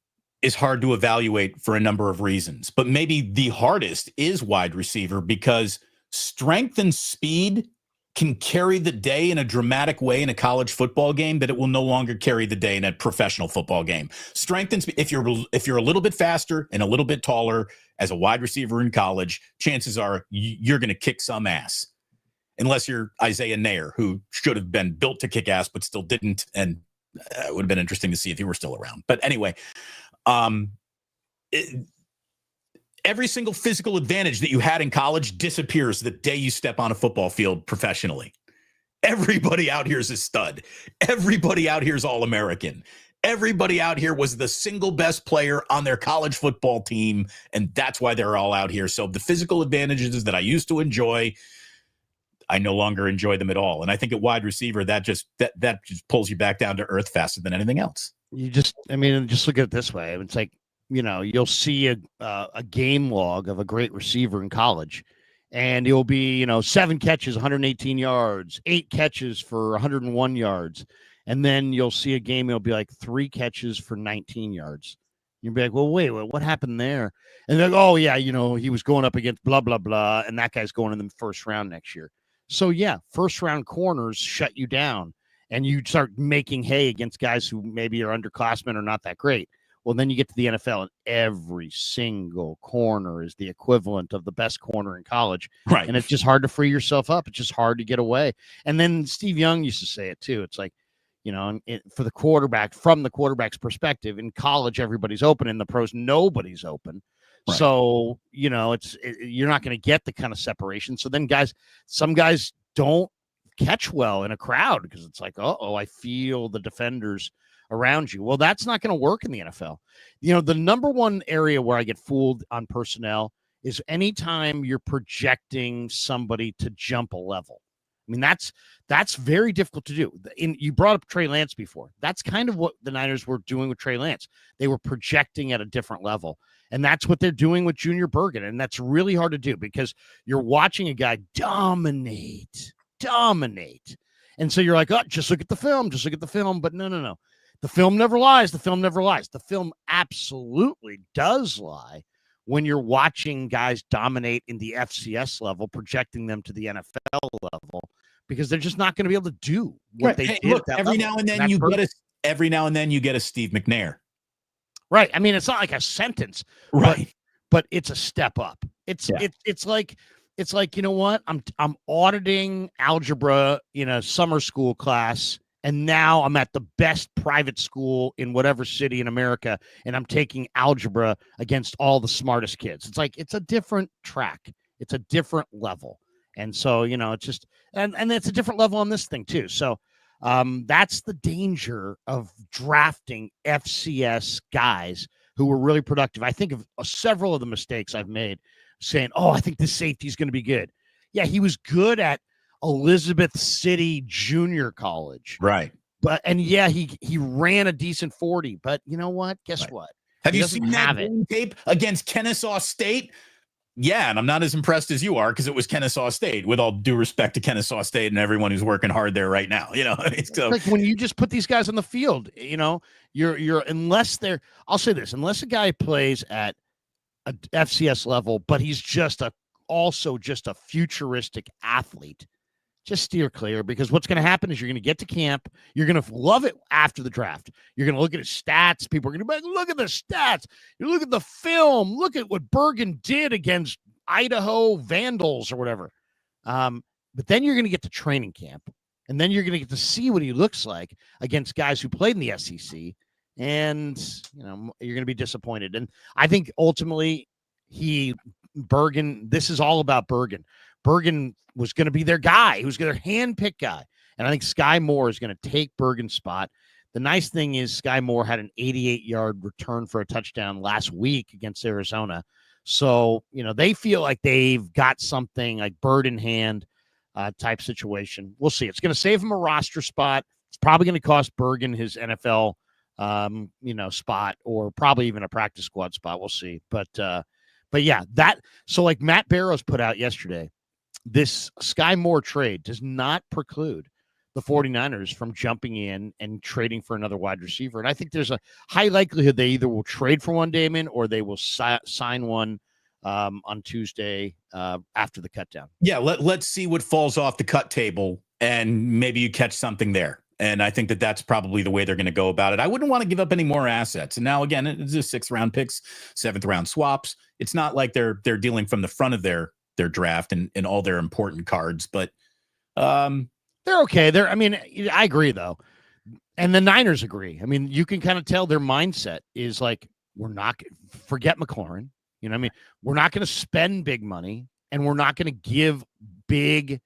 is hard to evaluate for a number of reasons, but maybe the hardest is wide receiver because strength and speed can carry the day in a dramatic way in a college football game that it will no longer carry the day in a professional football game. Strength and speed, if you're a little bit faster and a little bit taller as a wide receiver in college, chances are you're going to kick some ass. Unless you're Isaiah Nair, who should have been built to kick ass but still didn't, and it would have been interesting to see if he were still around. But anyway, every single physical advantage that you had in college disappears the day you step on a football field professionally. Everybody out here is a stud. Everybody out here is All-American. Everybody out here was the single best player on their college football team, and that's why they're all out here. So the physical advantages that I used to enjoy, I no longer enjoy them at all. And I think at wide receiver, that just pulls you back down to earth faster than anything else. Just look at it this way. It's like, you'll see a game log of a great receiver in college, and it'll be, 7 catches, 118 yards, 8 catches for 101 yards. And then you'll see a game, it'll be like 3 catches for 19 yards. You'll be like, well, wait, what happened there? And they're like, oh, yeah, he was going up against blah, blah, blah, and that guy's going in the first round next year. So, first-round corners shut you down, and you start making hay against guys who maybe are underclassmen or not that great. Well, then you get to the NFL, and every single corner is the equivalent of the best corner in college. Right. And it's just hard to free yourself up. It's just hard to get away. And then Steve Young used to say it, too. It's like, for the quarterback, from the quarterback's perspective, in college, everybody's open. In the pros, nobody's open. Right. So, you're not going to get the kind of separation. So then some guys don't catch well in a crowd because it's like, I feel the defenders around you. Well, that's not going to work in the NFL. The number one area where I get fooled on personnel is anytime you're projecting somebody to jump a level. I mean, that's very difficult to do. You brought up Trey Lance before. That's kind of what the Niners were doing with Trey Lance. They were projecting at a different level. And that's what they're doing with Junior Bergen. And that's really hard to do because you're watching a guy dominate. And so you're like, just look at the film. But no. The film never lies. The film absolutely does lie when you're watching guys dominate in the FCS level, projecting them to the NFL level, because they're just not going to be able to do what they did. Look, every now and then you get a Steve McNair. Right. I mean, it's not like a sentence, right? But it's a step up. It's like, you know what? I'm auditing algebra in a summer school class, and now I'm at the best private school in whatever city in America, and I'm taking algebra against all the smartest kids. It's like, it's a different track. It's a different level. And so, it's just, and it's a different level on this thing too. So that's the danger of drafting FCS guys who were really productive. I think of several of the mistakes I've made saying, I think this safety is going to be good. Yeah, he was good at Elizabeth City Junior College. Right. He ran a decent 40, but you know what? Guess what? Have you seen that tape against Kennesaw State? Yeah, and I'm not as impressed as you are because it was Kennesaw State, with all due respect to Kennesaw State and everyone who's working hard there right now. So like when you just put these guys on the field, you're unless they're, I'll say this, unless a guy plays at a FCS level, but he's also just a futuristic athlete, just steer clear, because what's going to happen is you're going to get to camp. You're going to love it after the draft. You're going to look at his stats. People are going to be like, look at the stats. You look at the film. Look at what Bergen did against Idaho Vandals or whatever. But then you're going to get to training camp, and then you're going to get to see what he looks like against guys who played in the SEC. And, you're going to be disappointed. And I think ultimately this is all about Bergen. Bergen was going to be their guy. He was their hand-picked guy. And I think Sky Moore is going to take Bergen's spot. The nice thing is Sky Moore had an 88-yard return for a touchdown last week against Arizona. So, they feel like they've got something like bird in hand type situation. We'll see. It's going to save him a roster spot. It's probably going to cost Bergen his NFL spot, or probably even a practice squad spot. We'll see. But yeah, so like Matt Barrows put out yesterday, this Sky Moore trade does not preclude the 49ers from jumping in and trading for another wide receiver. And I think there's a high likelihood they either will trade for one, Damon, or they will sign one on Tuesday after the cut down. Yeah, let's see what falls off the cut table, and maybe you catch something there. And I think that's probably the way they're going to go about it. I wouldn't want to give up any more assets. And now, again, it's just 6th-round picks, 7th-round swaps. It's not like they're dealing from the front of their draft and all their important cards, but they're okay. I agree, though. And the Niners agree. I mean, you can kind of tell their mindset is like, forget McLaurin. We're not going to spend big money, and we're not going to give big,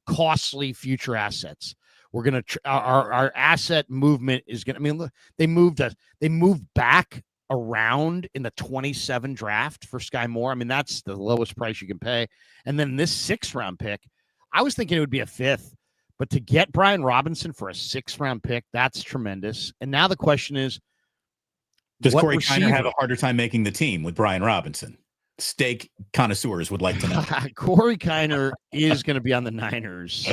costly future assets. We're going to our asset movement is going to, look, they moved back around in the 27 draft for Sky Moore. That's the lowest price you can pay. And then this 6th-round pick, I was thinking it would be a 5th, but to get Brian Robinson for a 6th-round pick, that's tremendous. And now the question is, does Corey Kiner have a harder time making the team with Brian Robinson? Steak connoisseurs would like to know. Corey Kiner is going to be on the Niners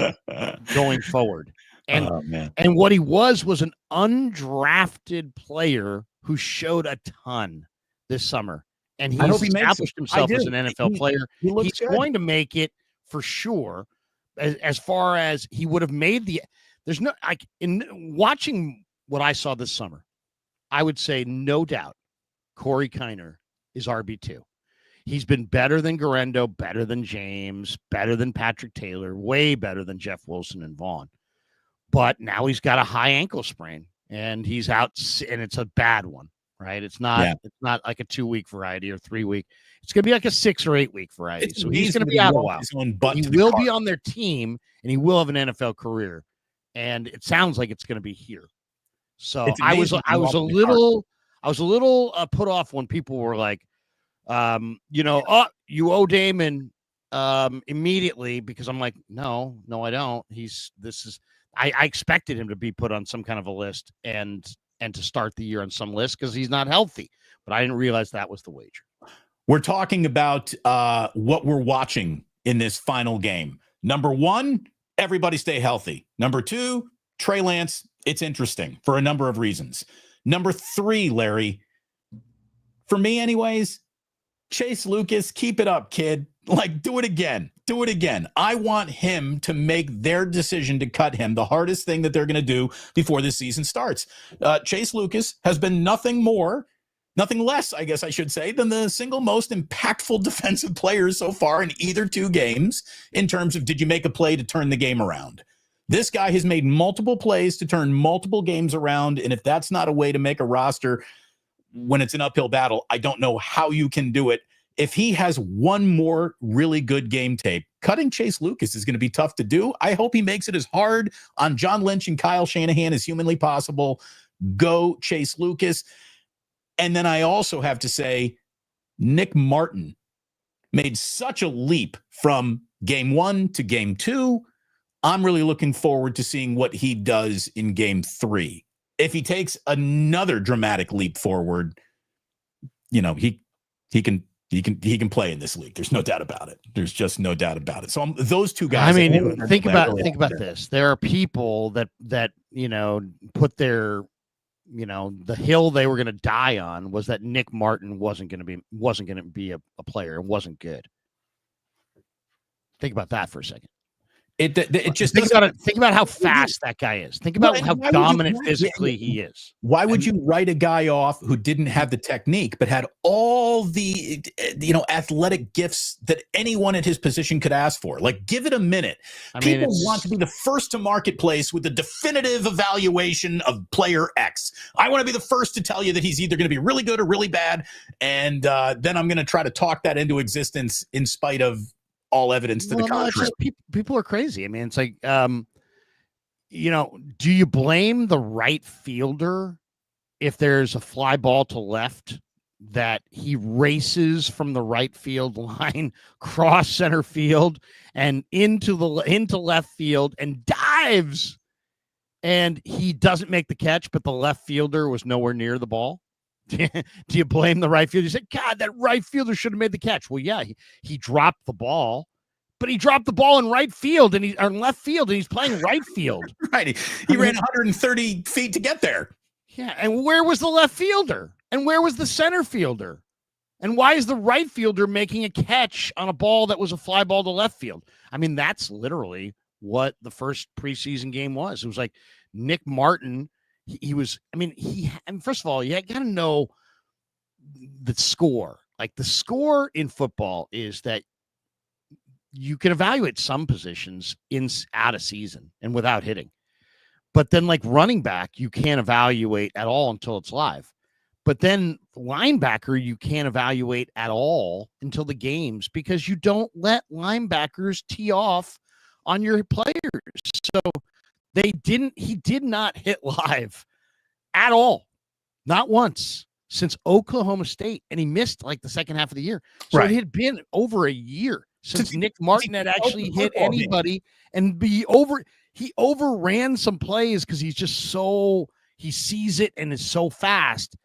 going forward. And, and what he was an undrafted player who showed a ton this summer. And he established himself as an NFL player. He's going to make it for sure. As far as he would have made there's no, in watching what I saw this summer, I would say no doubt Corey Kiner is RB2. He's been better than Garendo, better than James, better than Patrick Taylor, way better than Jeff Wilson and Vaughn. But now he's got a high ankle sprain, and he's out, and it's a bad one, right? It's not like a 2-week variety or 3-week. It's going to be like a 6 or 8 week variety. So he's going to be out a while. He will be on their team, and he will have an NFL career. And it sounds like it's going to be here. So I was a little put off when people were like, you owe Damon immediately, because I'm like, no, I don't. I expected him to be put on some kind of a list and to start the year on some list because he's not healthy, but I didn't realize that was the wager. We're talking about what we're watching in this final game. Number 1, everybody stay healthy. Number 2, Trey Lance. It's interesting for a number of reasons. Number 3, Larry, for me anyways, Chase Lucas, keep it up, kid. Like, do it again. Do it again. I want him to make their decision to cut him the hardest thing that they're going to do before this season starts. Chase Lucas has been nothing less, I guess I should say, than the single most impactful defensive players so far in either 2 games in terms of, did you make a play to turn the game around? This guy has made multiple plays to turn multiple games around, and if that's not a way to make a roster when it's an uphill battle, I don't know how you can do it. If he has one more really good game tape, cutting Chase Lucas is going to be tough to do. I hope he makes it as hard on John Lynch and Kyle Shanahan as humanly possible. Go Chase Lucas. And then I also have to say, Nick Martin made such a leap from game 1 to game 2. I'm really looking forward to seeing what he does in game 3. If he takes another dramatic leap forward, he can He can play in this league. There's no doubt about it. There's just no doubt about it. So those two guys. I mean, think about this. There are people that put their the hill they were going to die on was that Nick Martin wasn't going to be a player. It wasn't good. Think about that for a second. It just think about how fast that guy is. Think about how dominant physically he is. Why would you write a guy off who didn't have the technique but had all the athletic gifts that anyone at his position could ask for? Like, give it a minute. People want to be the first to marketplace with the definitive evaluation of player X. I want to be the first to tell you that he's either going to be really good or really bad, and then I'm going to try to talk that into existence in spite of all evidence to the contrary. People are crazy. I mean, it's like, do you blame the right fielder if there's a fly ball to left that he races from the right field line, cross center field, and into left field and dives, and he doesn't make the catch, but the left fielder was nowhere near the ball? Do you blame the right fielder? You say, God, that right fielder should have made the catch. Well, yeah, he dropped the ball, but he dropped the ball in right field or left field, and he's playing right field. Right. He ran 130 feet to get there. Yeah. And where was the left fielder? And where was the center fielder? And why is the right fielder making a catch on a ball that was a fly ball to left field? I mean, that's literally what the first preseason game was. It was like Nick Martin. First of all, you got to know the score. Like, the score in football is that you can evaluate some positions out of season and without hitting. But then, like, running back, you can't evaluate at all until it's live. But then linebacker, you can't evaluate at all until the games, because you don't let linebackers tee off on your players. So he did not hit live at all. Not once since Oklahoma State. And he missed like the second half of the year. So It had been over a year since Nick Martin had actually hit anybody, and he overran some plays because he's just he sees it and is so fast.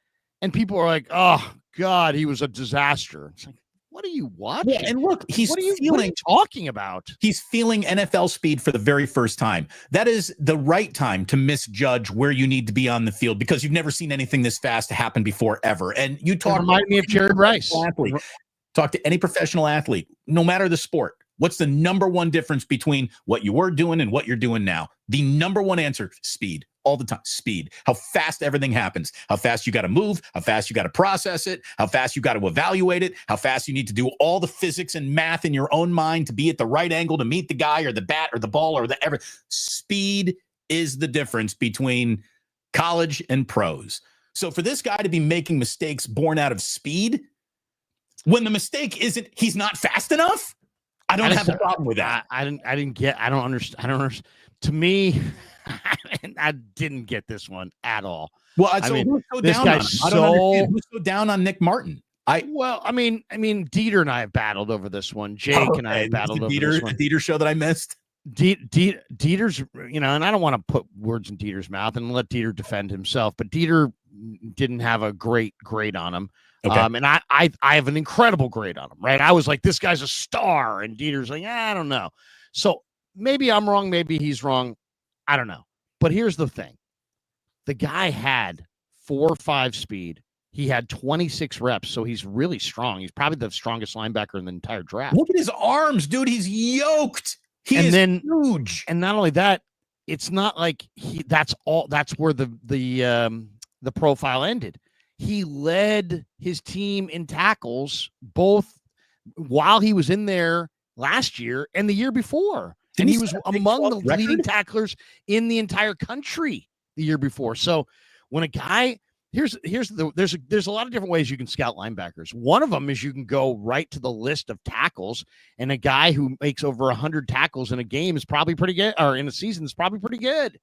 And people are like, oh God, he was a disaster. It's like, what are you watching? Yeah, and look, what are you talking about? He's feeling NFL speed for the very first time. That is the right time to misjudge where you need to be on the field, because you've never seen anything this fast happen before ever. And you remind me of Jared Rice. Talk to any professional athlete, no matter the sport. What's the number one difference between what you were doing and what you're doing now? The number one answer: speed. All the time. Speed. How fast everything happens. How fast you got to move. How fast you got to process it. How fast you got to evaluate it. How fast you need to do all the physics and math in your own mind to be at the right angle to meet the guy or the bat or the ball or the ever. Speed is the difference between college and pros. So for this guy to be making mistakes born out of speed, when the mistake isn't he's not fast enough, I don't have a problem with that. I don't understand. To me, I didn't get this one at all. Well, who's so down on him? I don't understand. Who's so down on Nick Martin? Dieter and I have battled over this one. Jake and I have battled over this one. The Dieter show that I missed. Dieter's, and I don't want to put words in Dieter's mouth and let Dieter defend himself, but Dieter didn't have a great grade on him. Okay. And I have an incredible grade on him, right? I was like, this guy's a star, and Dieter's like, I don't know. So maybe I'm wrong, maybe he's wrong. I don't know. But here's the thing. The guy had 4.5 speed. He had 26 reps, so he's really strong. He's probably the strongest linebacker in the entire draft. Look at his arms, dude. He's yoked. He is huge. And not only that, it's not like that's where the profile ended. He led his team in tackles both while he was in there last year and the year before. And he was among the leading tacklers in the entire country the year before. So when a guy, there's a lot of different ways you can scout linebackers. One of them is you can go right to the list of tackles, and a guy who makes over 100 tackles in a game is probably pretty good, or in a season is probably pretty good.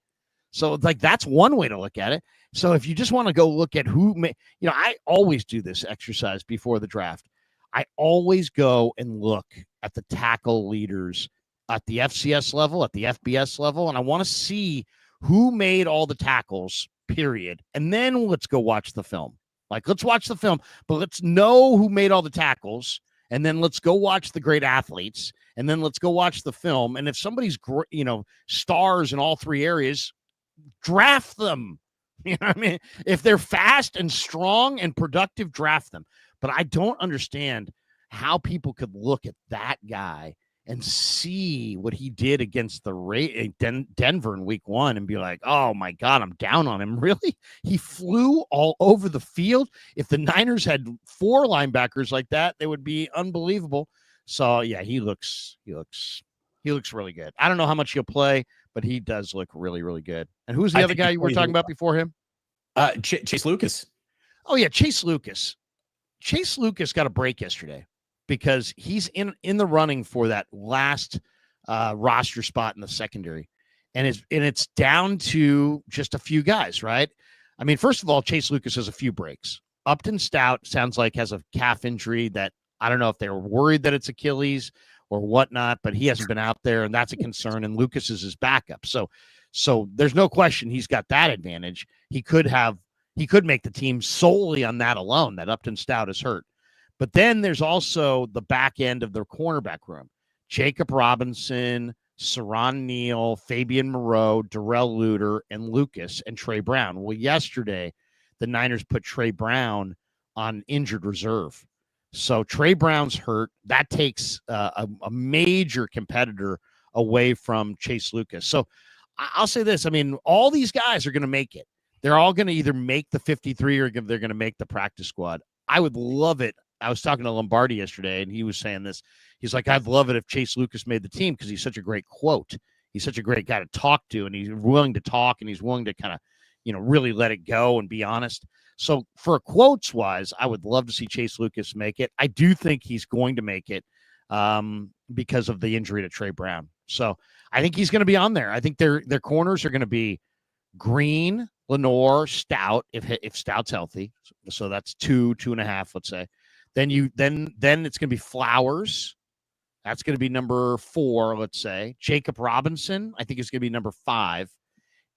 So like that's one way to look at it. So if you just want to go look at I always do this exercise before the draft. I always go and look at the tackle leaders at the FCS level, at the FBS level, and I want to see who made all the tackles, period. And then let's go watch the film. Like, let's watch the film, but let's know who made all the tackles, and then let's go watch the great athletes, and then let's go watch the film. And if somebody's, stars in all three areas, draft them. You know what I mean? If they're fast and strong and productive, draft them. But I don't understand how people could look at that guy and see what he did against the Denver in week 1 and be like, oh my God, I'm down on him. Really? He flew all over the field. If the Niners had 4 linebackers like that, they would be unbelievable. So yeah, he looks really good. I don't know how much he'll play, but he does look really, really good. And who's the other guy you were talking about before him? Chase Lucas. Oh yeah, Chase Lucas. Chase Lucas got a break yesterday because he's in the running for that last roster spot in the secondary. And it's down to just a few guys, right? I mean, first of all, Chase Lucas has a few breaks. Upton Stout sounds like has a calf injury that I don't know if they were worried that it's Achilles or whatnot, but he hasn't been out there, and that's a concern. And Lucas is his backup. So there's no question he's got that advantage. He could make the team solely on that alone, that Upton Stout is hurt. But then there's also the back end of their cornerback room. Jacob Robinson, Saron Neal, Fabian Moreau, Darrell Luter, and Lucas, and Trey Brown. Well, yesterday, the Niners put Trey Brown on injured reserve. So Trey Brown's hurt. That takes a major competitor away from Chase Lucas. So I'll say this. I mean, all these guys are going to make it. They're all going to either make the 53 or they're going to make the practice squad. I would love it. I was talking to Lombardi yesterday, and he was saying this. He's like, I'd love it if Chase Lucas made the team because he's such a great quote. He's such a great guy to talk to, and he's willing to talk, and he's willing to kind of, really let it go and be honest. So for quotes-wise, I would love to see Chase Lucas make it. I do think he's going to make it because of the injury to Trey Brown. So I think he's going to be on there. I think their corners are going to be Green, Lenore, Stout, if Stout's healthy. So that's 2.5, let's say. Then it's going to be Flowers. That's going to be number 4, let's say. Jacob Robinson, I think, is going to be number 5.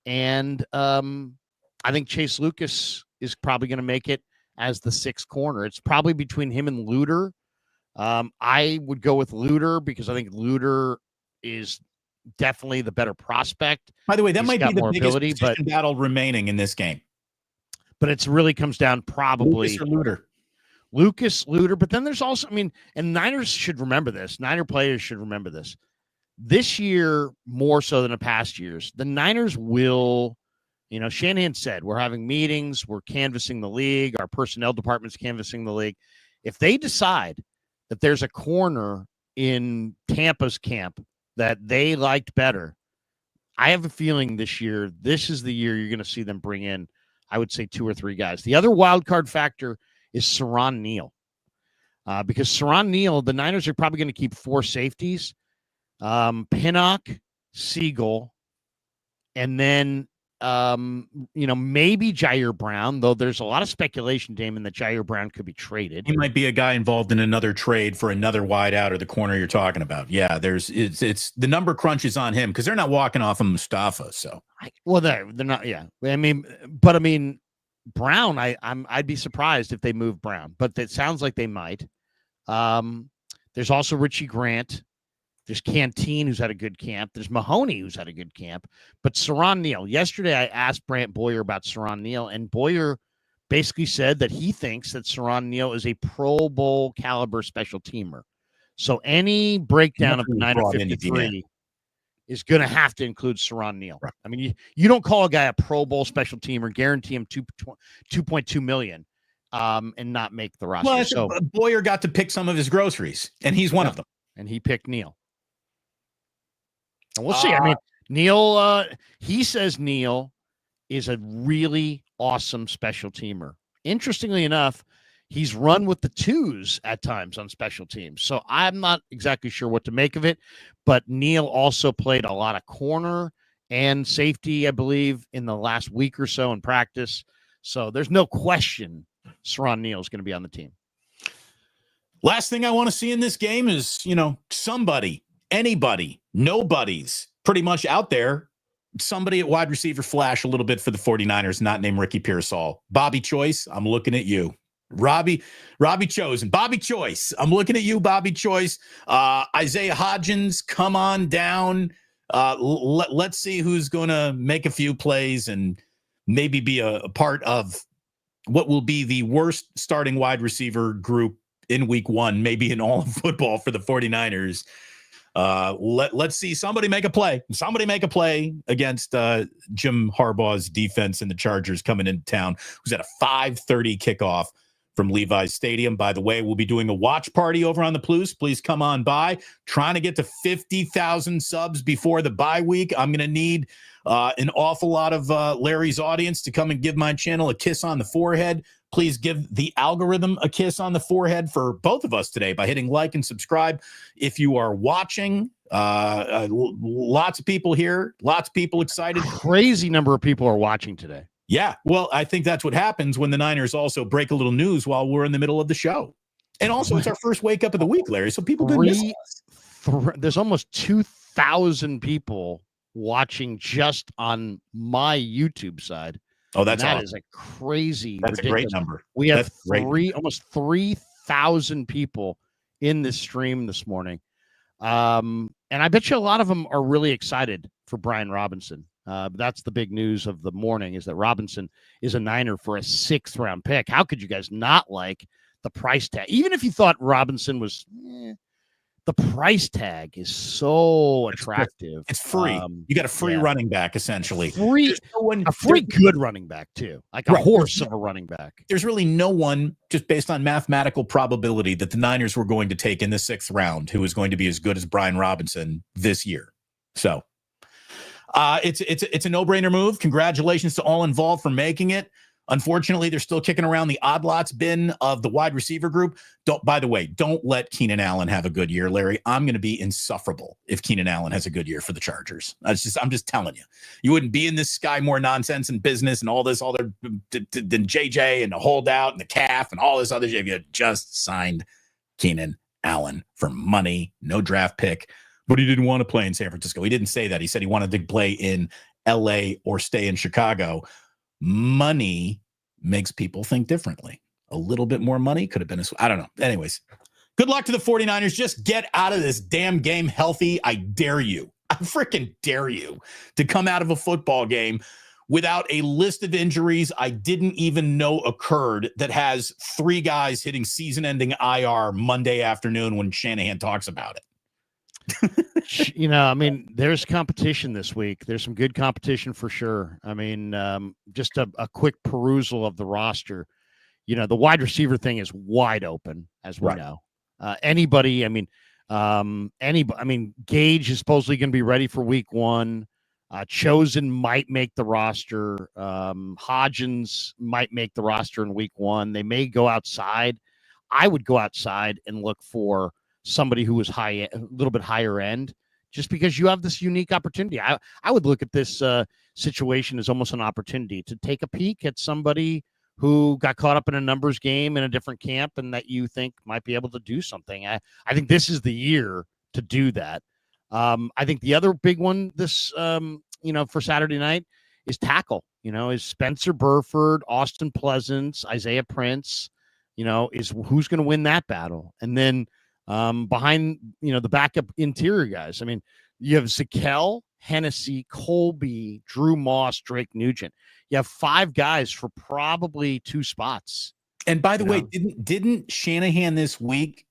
And I think Chase Lucas is probably going to make it as the 6th corner. It's probably between him and Luter. I would go with Luter because I think Luter is definitely the better prospect. By the way, that might be the biggest position battle remaining in this game. But it really comes down probably Lucas, Luter. But then there's also, and Niners should remember this. Niner players should remember this. This year, more so than the past years, the Niners will, Shanahan said, we're having meetings, we're canvassing the league, our personnel department's canvassing the league. If they decide that there's a corner in Tampa's camp that they liked better, I have a feeling this year, this is the year you're going to see them bring in, I would say, 2 or 3 guys. The other wild card factor is Saron Neal. Because Saron Neal, the Niners are probably going to keep 4 safeties. Pinnock, Siegel, and then, maybe Jair Brown, though there's a lot of speculation, Damon, that Jair Brown could be traded. He might be a guy involved in another trade for another wide out or the corner you're talking about. Yeah, it's the number crunch is on him because they're not walking off of Mustafa. So, they're not. Yeah, Brown, I'd be surprised if they move Brown, but it sounds like they might. There's also Richie Grant. There's Canteen, who's had a good camp. There's Mahoney, who's had a good camp. But Saron Neal, yesterday I asked Brant Boyer about Saron Neal, and Boyer basically said that he thinks that Saron Neal is a Pro Bowl caliber special teamer. So any breakdown of the Niner 53 is going to have to include Saron Neal. Right. I mean, you don't call a guy a Pro Bowl special teamer, guarantee him $2.2 million, and not make the roster. Well, so Boyer got to pick some of his groceries, and he's one of them. And he picked Neal. And we'll see. Neal, he says Neal is a really awesome special teamer. Interestingly enough, he's run with the 2s at times on special teams. So I'm not exactly sure what to make of it. But Neal also played a lot of corner and safety, I believe, in the last week or so in practice. So there's no question Saron Neal is going to be on the team. Last thing I want to see in this game is, somebody, anybody, nobody's pretty much out there somebody at wide receiver flash a little bit for the 49ers, not named Ricky Pearsall. Bobby Choice, I'm looking at you. Robbie Chosen. Bobby Choice, I'm looking at you, Bobby Choice. Isaiah Hodgins, come on down. Let's see who's going to make a few plays and maybe be a part of what will be the worst starting wide receiver group in week one, maybe in all of football for the 49ers. Let's see somebody make a play. Somebody make a play against Jim Harbaugh's defense and the Chargers coming into town, who's at a 5:30 kickoff from Levi's Stadium. By the way, we'll be doing a watch party over on the Plus. Please come on by. Trying to get to 50,000 subs before the bye week. I'm going to need an awful lot of Larry's audience to come and give my channel a kiss on the forehead. Please give the algorithm a kiss on the forehead for both of us today by hitting like and subscribe. If you are watching, lots of people here, lots of people excited. Crazy number of people are watching today. Yeah, well, I think that's what happens when the Niners also break a little news while we're in the middle of the show. And also, it's our first wake up of the week, Larry, so people can miss us. There's almost 2,000 people watching just on my YouTube side. Oh, that awesome. is a crazy, that's ridiculous. A great number. We have almost 3,000 people in this stream this morning. And I bet you a lot of them are really excited for Brian Robinson. That's the big news of the morning, is that Robinson is a Niner for a 6th round pick. How could you guys not like the price tag? Even if you thought Robinson was, the price tag is so attractive. It's free. You got a free running back, essentially. A free good running back, too. Like a horse of a running back. There's really no one, just based on mathematical probability, that the Niners were going to take in the 6th round who is going to be as good as Brian Robinson this year. So it's a no-brainer move. Congratulations to all involved for making it. Unfortunately, they're still kicking around the odd lots bin of the wide receiver group. By the way, don't let Keenan Allen have a good year, Larry. I'm going to be insufferable if Keenan Allen has a good year for the Chargers. I'm just telling you. You wouldn't be in this Sky Moore nonsense and business and all their than JJ and the holdout and the calf and all this other shit. You just signed Keenan Allen for money, no draft pick, but he didn't want to play in San Francisco. He didn't say that. He said he wanted to play in LA or stay in Chicago. Money makes people think differently. A little bit more money could have been I don't know. Anyways, good luck to the 49ers. Just get out of this damn game healthy. I dare you. I freaking dare you to come out of a football game without a list of injuries I didn't even know occurred that has 3 guys hitting season-ending IR Monday afternoon when Shanahan talks about it. I mean, there's competition this week. There's some good competition for sure. I mean, just a quick perusal of the roster. The wide receiver thing is wide open, as we know. Anybody, Gage is supposedly going to be ready for week 1. Chosen might make the roster. Hodgins might make the roster in week 1. They may go outside. I would go outside and look for somebody who was a little bit higher end, just because you have this unique opportunity. I would look at this situation as almost an opportunity to take a peek at somebody who got caught up in a numbers game in a different camp and that you think might be able to do something. I think this is the year to do that. I think the other big one this, for Saturday night is tackle, is Spencer Burford, Austin Pleasance, Isaiah Prince, is who's going to win that battle. And then behind, the backup interior guys. I mean, you have Zakel, Hennessy, Colby, Drew Moss, Drake Nugent. You have 5 guys for probably 2 spots. And by the way, didn't Shanahan this week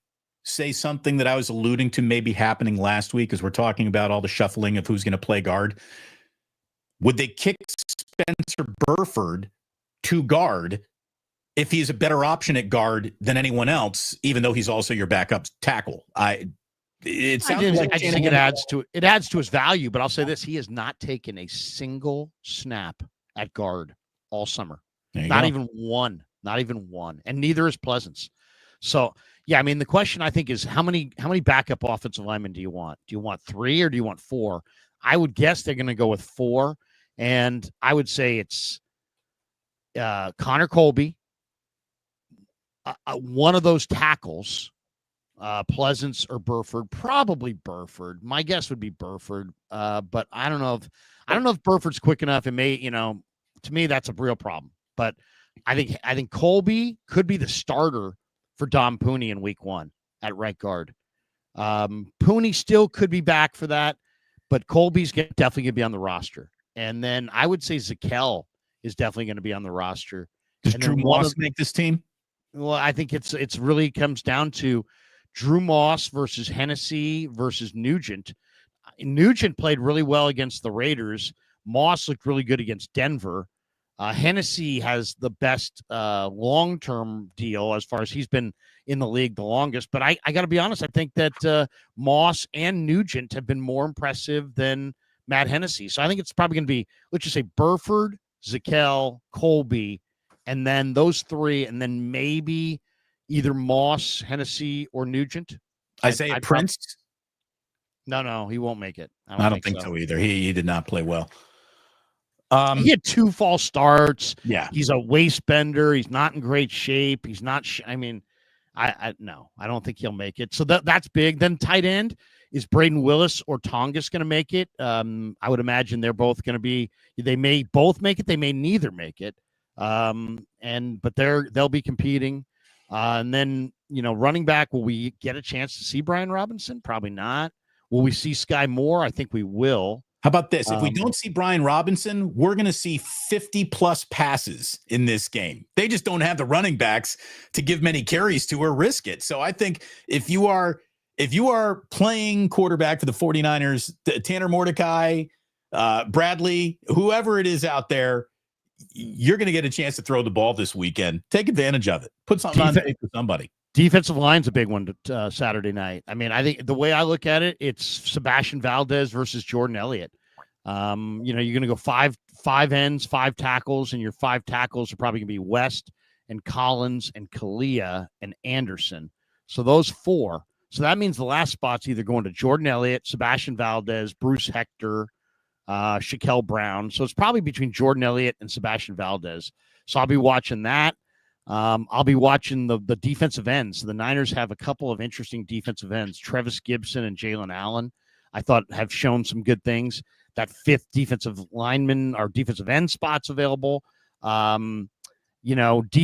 say something that I was alluding to maybe happening last week, as we're talking about all the shuffling of who's going to play guard? Would they kick Spencer Burford to guard if he's a better option at guard than anyone else, even though he's also your backup tackle? I just think it adds to his value, but I'll say this: he has not taken a single snap at guard all summer. Not even one, and neither is Pleasance. So yeah, I mean, the question I think is how many backup offensive linemen do you want? Do you want 3 or do you want 4? I would guess they're going to go with 4, and I would say it's Connor Colby, one of those tackles, Pleasance or Burford. Probably Burford. My guess would be Burford. But I don't know if Burford's quick enough. It may, to me, that's a real problem. But I think Colby could be the starter for Dom Pooney in week 1 at right guard. Pooney still could be back for that, but Colby's definitely going to be on the roster. And then I would say Zakel is definitely going to be on the roster. Does Drew Moss make this team? Well, I think it's really comes down to Drew Moss versus Hennessy versus Nugent. Nugent played really well against the Raiders. Moss looked really good against Denver. Hennessy has the best long-term deal as far as he's been in the league the longest. But I got to be honest, I think that Moss and Nugent have been more impressive than Matt Hennessy. So I think it's probably going to be, let's just say, Burford, Zakel, Colby, and then those three, and then maybe either Moss, Hennessy, or Nugent. Isaiah Prince? No, he won't make it. I don't think so either. He did not play well. He had 2 false starts. Yeah. He's a waist bender. He's not in great shape. He's not, I don't think he'll make it. So that's big. Then tight end, is Braden Willis or Tongas going to make it? I would imagine they're both going to be, they may both make it. They may neither make it. But they'll be competing. And then, running back, will we get a chance to see Brian Robinson? Probably not. Will we see Sky Moore? I think we will. How about this? If we don't see Brian Robinson, we're going to see 50-plus passes in this game. They just don't have the running backs to give many carries to or risk it. So I think if you are playing quarterback for the 49ers, Tanner Mordecai, Bradley, whoever it is out there, you're going to get a chance to throw the ball this weekend. Take advantage of it. Put something on tape for somebody. Defensive line's a big one Saturday night. I think the way I look at it, it's Sebastian Valdez versus Jordan Elliott. You're going to go five ends, 5 tackles, and your 5 tackles are probably going to be West and Collins and Kalia and Anderson. So those 4. So that means the last spot's either going to Jordan Elliott, Sebastian Valdez, Bruce Hector, Shaquille Brown. So it's probably between Jordan Elliott and Sebastian Valdez. So I'll be watching that. I'll be watching the defensive ends. The Niners have a couple of interesting defensive ends. Trevis Gibson and Jalen Allen, I thought, have shown some good things. That 5th defensive lineman or defensive end spots available. D.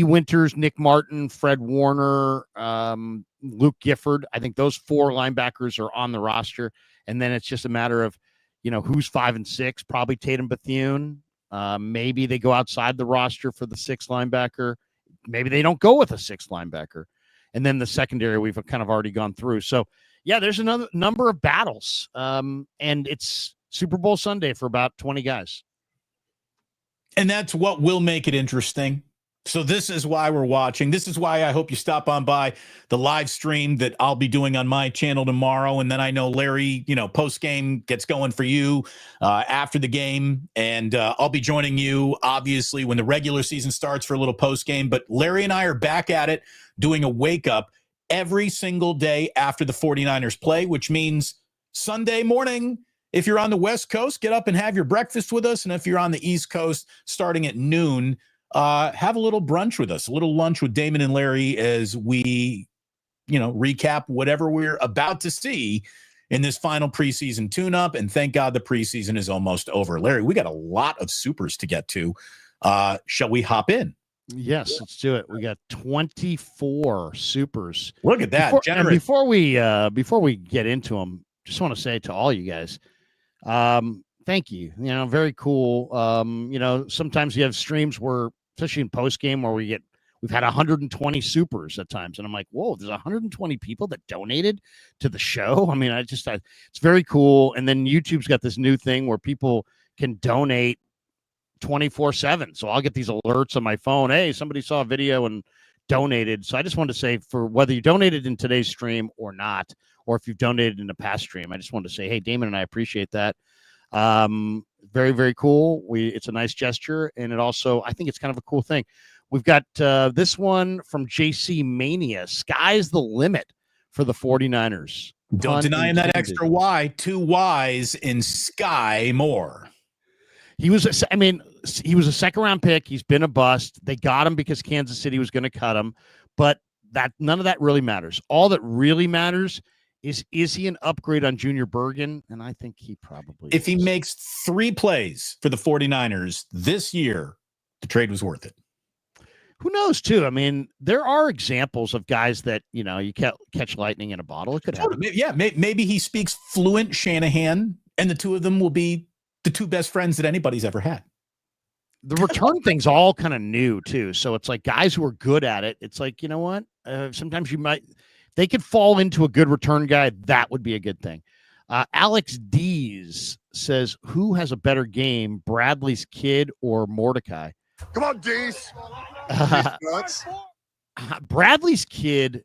Winters, Nick Martin, Fred Warner, Luke Gifford. I think those 4 linebackers are on the roster. And then it's just a matter of, who's 5 and 6, probably Tatum Bethune. Maybe they go outside the roster for the 6th linebacker. Maybe they don't go with a 6th linebacker. And then the secondary we've kind of already gone through. So, yeah, there's another number of battles. And it's Super Bowl Sunday for about 20 guys. And that's what will make it interesting. So this is why we're watching. This is why I hope you stop on by the live stream that I'll be doing on my channel tomorrow. And then I know Larry, post-game gets going for you after the game. And I'll be joining you, obviously, when the regular season starts for a little post-game. But Larry and I are back at it doing a wake-up every single day after the 49ers play, which means Sunday morning. If you're on the West Coast, get up and have your breakfast with us. And if you're on the East Coast, starting at noon, have a little brunch with us, a little lunch with Damon and Larry as we, recap whatever we're about to see in this final preseason tune-up. And thank God the preseason is almost over. Larry, we got a lot of supers to get to. Shall we hop in? Yes, let's do it. We got 24 supers. Look at that. Before we get into them, just want to say to all you guys, thank you. Very cool. Sometimes you have streams where, especially in post game, where we've had 120 supers at times, and I'm like, whoa, there's 120 people that donated to the show. It's very cool. And then YouTube's got this new thing where people can donate 24/7. So I'll get these alerts on my phone. Hey, somebody saw a video and donated. So I just wanted to say, for whether you donated in today's stream or not, or if you've donated in a past stream, I just wanted to say, hey, Damon and I appreciate that. Very, very cool. It's a nice gesture. And it also, I think it's kind of a cool thing. We've got this one from JC Mania. Sky's the limit for the 49ers. Don't deny him that extra Y. 2 Ys in Sky Moore. He was a 2nd round pick. He's been a bust. They got him because Kansas City was going to cut him. But that none of that really matters. All that really matters is he an upgrade on Junior Bergen? And I think he probably If he is. makes 3 plays for the 49ers this year, the trade was worth it. Who knows, too? I mean, there are examples of guys that, you catch lightning in a bottle. It could happen. Yeah, maybe he speaks fluent Shanahan, and the two of them will be the 2 best friends that anybody's ever had. The return thing's all kind of new, too. So it's like guys who are good at it. It's like, you know what? Sometimes they could fall into a good return guy. That would be a good thing. Alex Dees says, who has a better game, Bradley's kid or Mordecai? Come on, Dees. Bradley's kid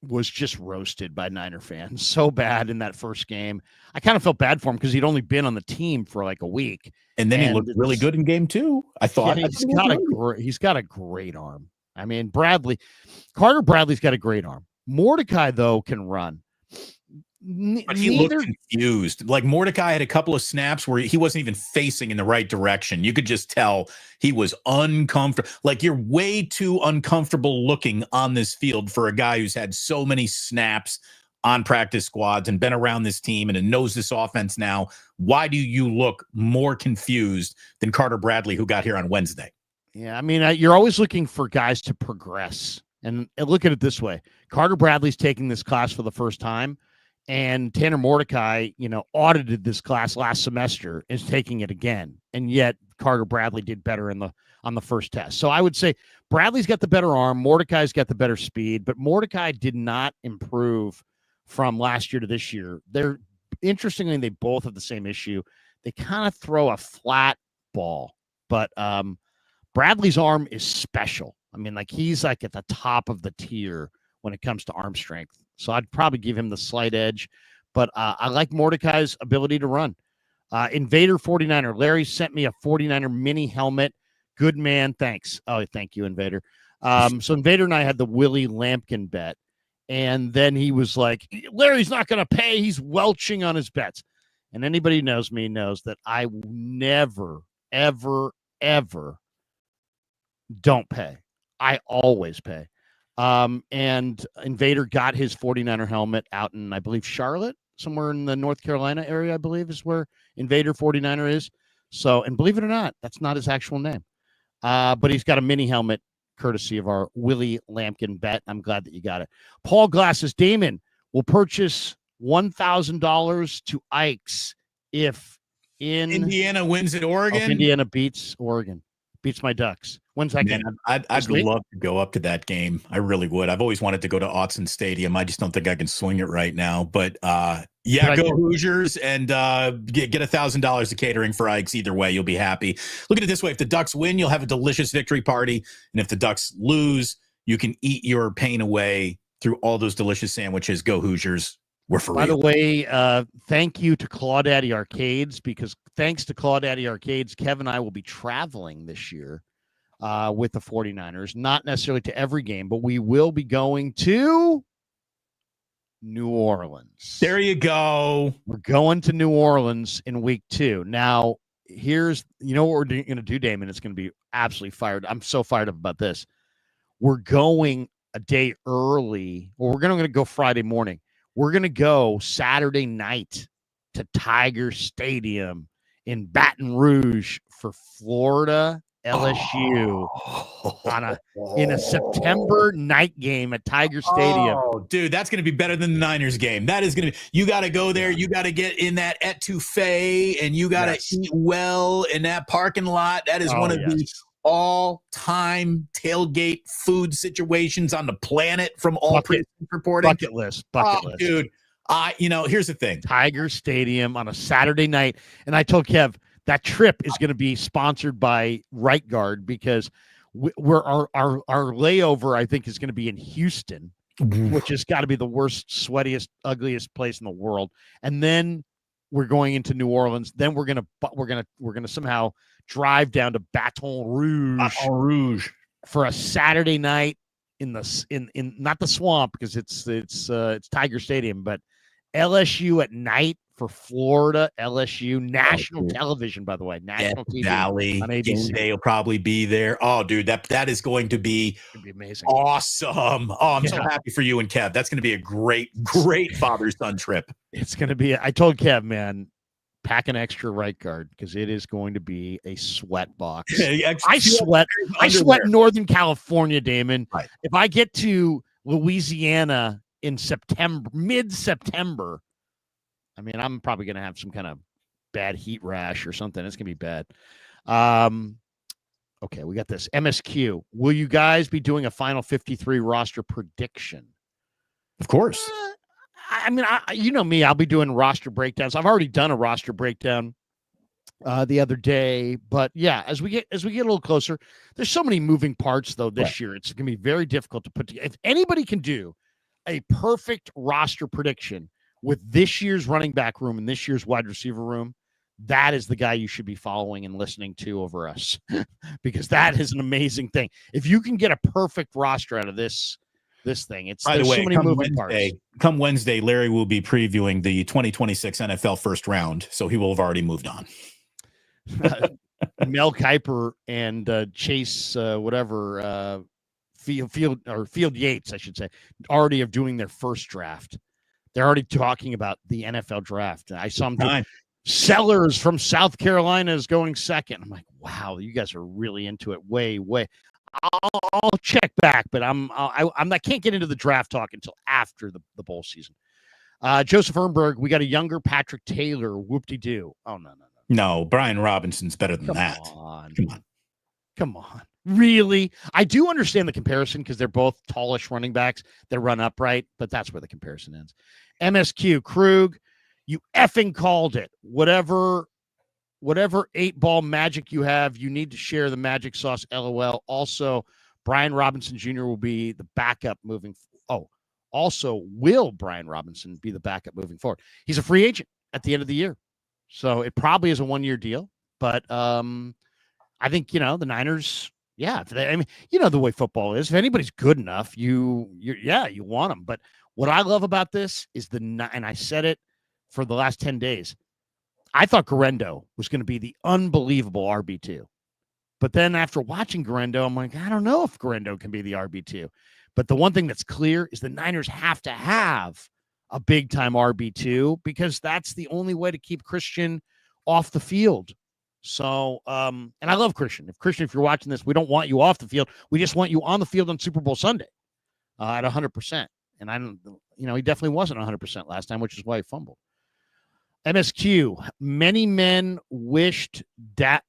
was just roasted by Niner fans so bad in that first game. I kind of felt bad for him because he'd only been on the team for like a week. And then he looked really good in game 2. I thought he's got a great arm. I mean, Carter Bradley's got a great arm. Mordecai, though, can run. But he looked confused. Like Mordecai had a couple of snaps where he wasn't even facing in the right direction. You could just tell he was uncomfortable. Like, you're way too uncomfortable looking on this field for a guy who's had so many snaps on practice squads and been around this team and knows this offense now. Why do you look more confused than Carter Bradley, who got here on Wednesday? Yeah, I mean, you're always looking for guys to progress. And look at it this way. Carter Bradley's taking this class for the first time. And Tanner Mordecai, audited this class last semester, is taking it again. And yet Carter Bradley did better on the first test. So I would say Bradley's got the better arm. Mordecai's got the better speed, but Mordecai did not improve from last year to this year. Interestingly, they both have the same issue. They kind of throw a flat ball, but Bradley's arm is special. I mean, like he's like at the top of the tier when it comes to arm strength. So I'd probably give him the slight edge, but I like Mordecai's ability to run. Invader 49er. Larry sent me a 49er mini helmet. Good man. Thanks. Oh, thank you, Invader. So Invader and I had the Willie Lampkin bet. And then he was like, Larry's not going to pay. He's welching on his bets. And anybody who knows me knows that I never, ever, ever don't pay. I always pay. And Invader got his 49er helmet out in, I believe, Charlotte, somewhere in the North Carolina area, I believe is where Invader 49er is. So, and believe it or not, that's not his actual name. But he's got a mini helmet courtesy of our Willie Lampkin bet. I'm glad that you got it. Paul Glass says, Damon will purchase $1,000 to Ike's if Indiana wins at Oregon. If Indiana beats Oregon. Beats my Ducks. When's that game? I'd love to go up to that game. I really would. I've always wanted to go to Autzen Stadium. I just don't think I can swing it right now. But go Hoosiers and get $1,000 of catering for Ike's. Either way, you'll be happy. Look at it this way. If the Ducks win, you'll have a delicious victory party. And if the Ducks lose, you can eat your pain away through all those delicious sandwiches. Go Hoosiers. We're for real. By the way, thank you to Claudaddy Arcades, because thanks to Claudaddy Arcades, Kevin and I will be traveling this year with the 49ers. Not necessarily to every game, but we will be going to New Orleans. There you go. We're going to New Orleans in week 2. Now, what we're going to do, Damon? It's going to be absolutely fired. I'm so fired up about this. We're going a day early, or we're going to go Friday morning. We're going to go Saturday night to Tiger Stadium in Baton Rouge for Florida LSU in a September night game at Tiger Stadium. Oh, dude, that's going to be better than the Niners game. That is going to be, you got to go there. You got to get in that etouffee and you got to eat well in that parking lot. That is one of the all-time tailgate food situations on the planet from all reporting. Bucket list. Dude. Here's the thing. Tiger Stadium on a Saturday night. And I told Kev that trip is going to be sponsored by Right Guard, because our layover, I think, is going to be in Houston, which has got to be the worst, sweatiest, ugliest place in the world. And then we're going into New Orleans. Then we're gonna somehow drive down to Baton Rouge for a Saturday night in not the swamp, because it's Tiger Stadium, but LSU at night for Florida LSU, national television, by the way, national TV Valley on ABC. Game Day will probably be there. Oh, dude, that is going to be amazing. Awesome. Oh, I'm so happy for you and Kev. That's going to be a great father-son trip. It's going to be, I told Kev, man, pack an extra right guard because it is going to be a sweat box. I sweat in Northern California, Damon. Right. If I get to Louisiana in September, mid-September, I mean, I'm probably going to have some kind of bad heat rash or something. It's going to be bad. Okay, we got this. MSQ. Will you guys be doing a final 53 roster prediction? Of course. I mean, you know me. I'll be doing roster breakdowns. I've already done a roster breakdown the other day, but yeah, as we get a little closer, there's so many moving parts though this year. It's going to be very difficult to put together. If anybody can do a perfect roster prediction with this year's running back room and this year's wide receiver room, that is the guy you should be following and listening to over us, because that is an amazing thing. If you can get a perfect roster out of this thing, it's by the way, so many moving parts. Come Wednesday, Larry will be previewing the 2026 NFL first round, so he will have already moved on. Mel Kiper and Chase Field Yates, I should say, already are doing their first draft. They're already talking about the NFL draft. I saw them. Sellers from South Carolina is going second. I'm like, wow, you guys are really into it. Way. I'll check back, but I can't get into the draft talk until after the bowl season. Joseph Ernberg, we got a younger Patrick Taylor. Whoop-de-doo. Oh, no. No, Brian Robinson's better than that. Come on. Really? I do understand the comparison because they're both tallish running backs that run upright, but that's where the comparison ends. MSQ, Krug, you effing called it. Whatever 8-ball magic you have, you need to share the magic sauce, LOL. Also, Brian Robinson Jr. will be the backup moving. Will Brian Robinson be the backup moving forward? He's a free agent at the end of the year. So it probably is a 1-year deal. But I think, the Niners, the way football is. If anybody's good enough, you want them. But what I love about this is and I said it for the last 10 days, I thought Garendo was going to be the unbelievable RB2. But then after watching Garendo, I'm like, I don't know if Garendo can be the RB2. But the one thing that's clear is the Niners have to have a big-time RB2 because that's the only way to keep Christian off the field. So, and I love Christian. If you're watching this, we don't want you off the field. We just want you on the field on Super Bowl Sunday at 100%. And I don't, he definitely wasn't 100% last time, which is why he fumbled. MSQ, many men wished death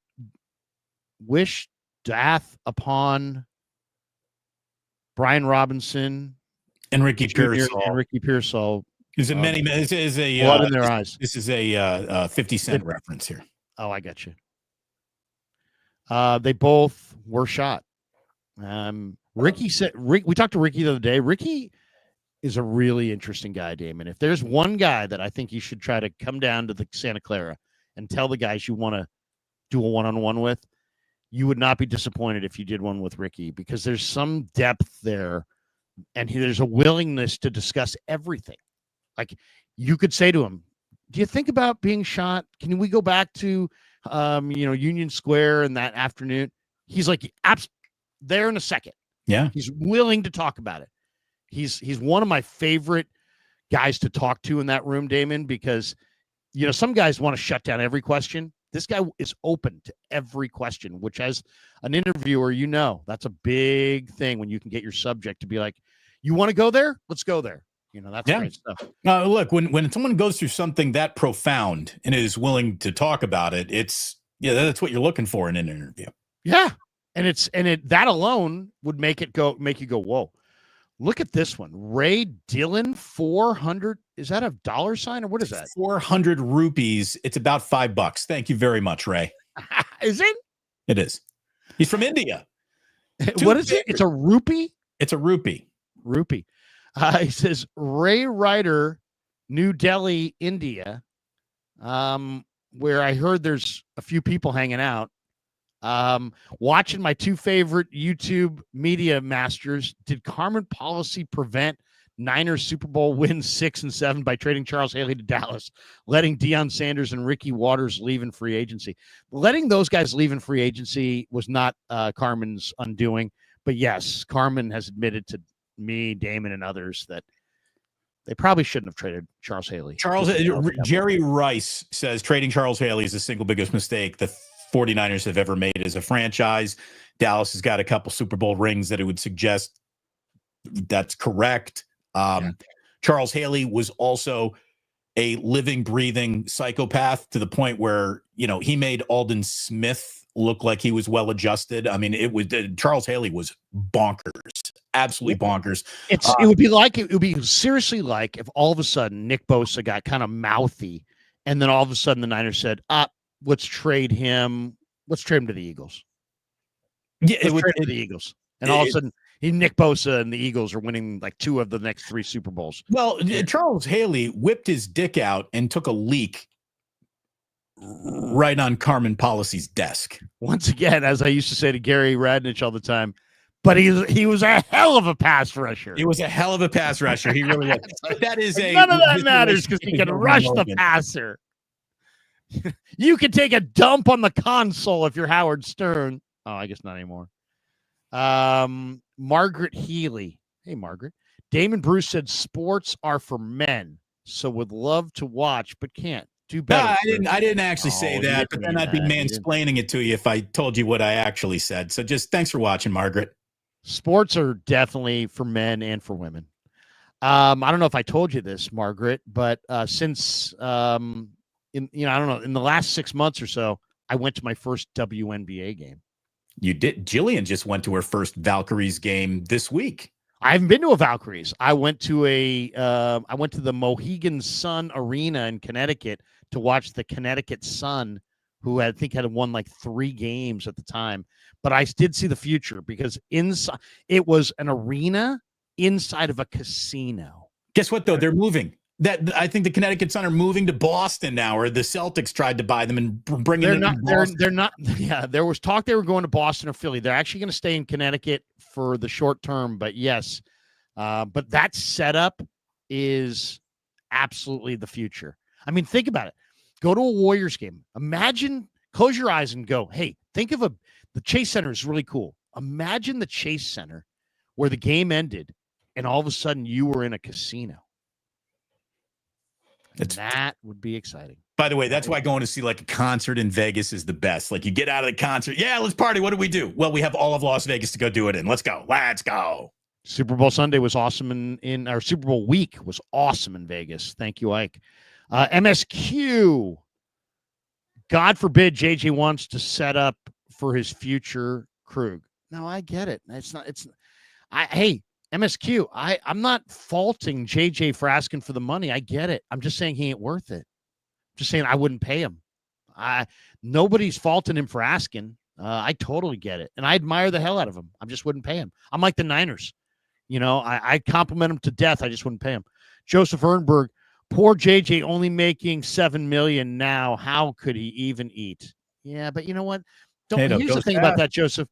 upon Brian Robinson and Ricky Pearsall. Is it many men? This is a blood in their eyes. This is a 50 Cent reference here. Oh, I got you. They both were shot. Ricky said, we talked to Ricky the other day. Ricky is a really interesting guy, Damon. If there's one guy that I think you should try to come down to the Santa Clara and tell the guys you want to do a one-on-one with, you would not be disappointed if you did one with Ricky, because there's some depth there and there's a willingness to discuss everything. Like, you could say to him, do you think about being shot? Can we go back to, Union Square in that afternoon? He's like, there in a second. Yeah. He's willing to talk about it. He's one of my favorite guys to talk to in that room, Damon, because, some guys want to shut down every question. This guy is open to every question, which as an interviewer, that's a big thing when you can get your subject to be like, you want to go there? Let's go there. That's great stuff. Look, when someone goes through something that profound and is willing to talk about it, that's what you're looking for in an interview. Yeah. And that alone would make you go, whoa. Look at this one. Ray Dillon, 400. Is that a dollar sign or what is that? 400 rupees. It's about $5. Thank you very much, Ray. Is it? It is. He's from India. What is it? It's a rupee? It's a rupee. Rupee. He says, Ray Ryder, New Delhi, India, where I heard there's a few people hanging out. Watching my two favorite YouTube media masters. Did Carmen policy prevent Niners Super Bowl wins 6 and 7 by trading Charles Haley to Dallas, letting Deion Sanders and Ricky Waters leave in free agency. Letting those guys leave in free agency was not Carmen's undoing. But yes, Carmen has admitted to me, Damon, and others that they probably shouldn't have traded Charles Haley. Jerry Rice says trading Charles Haley is the single biggest mistake the 49ers have ever made as a franchise. Dallas has got a couple Super Bowl rings that it would suggest that's correct. Charles Haley was also a living, breathing psychopath to the point where, he made Aldon Smith look like he was well adjusted. I mean, Charles Haley was bonkers, absolutely bonkers. It would be seriously like if all of a sudden Nick Bosa got kind of mouthy, and then all of a sudden the Niners said, let's trade him to the Eagles. Yeah, trade him to the Eagles. And all of a sudden, Nick Bosa and the Eagles are winning like 2 of the next 3 Super Bowls. Well, Charles Haley whipped his dick out and took a leak right on Carmen Policy's desk. Once again, as I used to say to Gary Radnich all the time, but he was a hell of a pass rusher. He was a hell of a pass rusher. He really was. But that is none of that matters because he can rush the passer. You can take a dump on the console if you're Howard Stern. Oh, I guess not anymore. Margaret Healy. Hey, Margaret. Damon Bruce said sports are for men, so would love to watch, but can't. Do better. No, I didn't actually say that, but then I'd be mansplaining it to you if I told you what I actually said. So just thanks for watching, Margaret. Sports are definitely for men and for women. I don't know if I told you this, Margaret, but since I don't know, in the last 6 months or so, I went to my first WNBA game. You did. Jillian just went to her first Valkyries game this week. I haven't been to a Valkyries. I went to the Mohegan Sun Arena in Connecticut to watch the Connecticut Sun, who I think had won like 3 games at the time. But I did see the future because inside it was an arena inside of a casino. Guess what though? They're moving. I think the Connecticut Sun are moving to Boston now, or the Celtics tried to buy them and bring them in. They're not. Yeah, there was talk they were going to Boston or Philly. They're actually going to stay in Connecticut for the short term. But yes, but that setup is absolutely the future. I mean, think about it. Go to a Warriors game. Imagine, close your eyes and go, hey, think of the Chase Center is really cool. Imagine the Chase Center where the game ended and all of a sudden you were in a casino. That would be exciting. By the way, that's why going to see like a concert in Vegas is the best. Like you get out of the concert. Yeah, let's party. What do we do? Well, we have all of Las Vegas to go do it in. Let's go. Let's go. Super Bowl Sunday was awesome in our Super Bowl week was awesome in Vegas. Thank you, Ike. MSQ. God forbid JJ wants to set up for his future Krug. No, I get it. Hey, MSQ, I'm not faulting JJ for asking for the money. I get it. I'm just saying he ain't worth it. I'm just saying I wouldn't pay him. Nobody's faulting him for asking. I totally get it. And I admire the hell out of him. I just wouldn't pay him. I'm like the Niners. I compliment him to death. I just wouldn't pay him. Joseph Ernberg, poor JJ only making $7 million now. How could he even eat? Yeah, but you know what? Here's the thing about that, Joseph.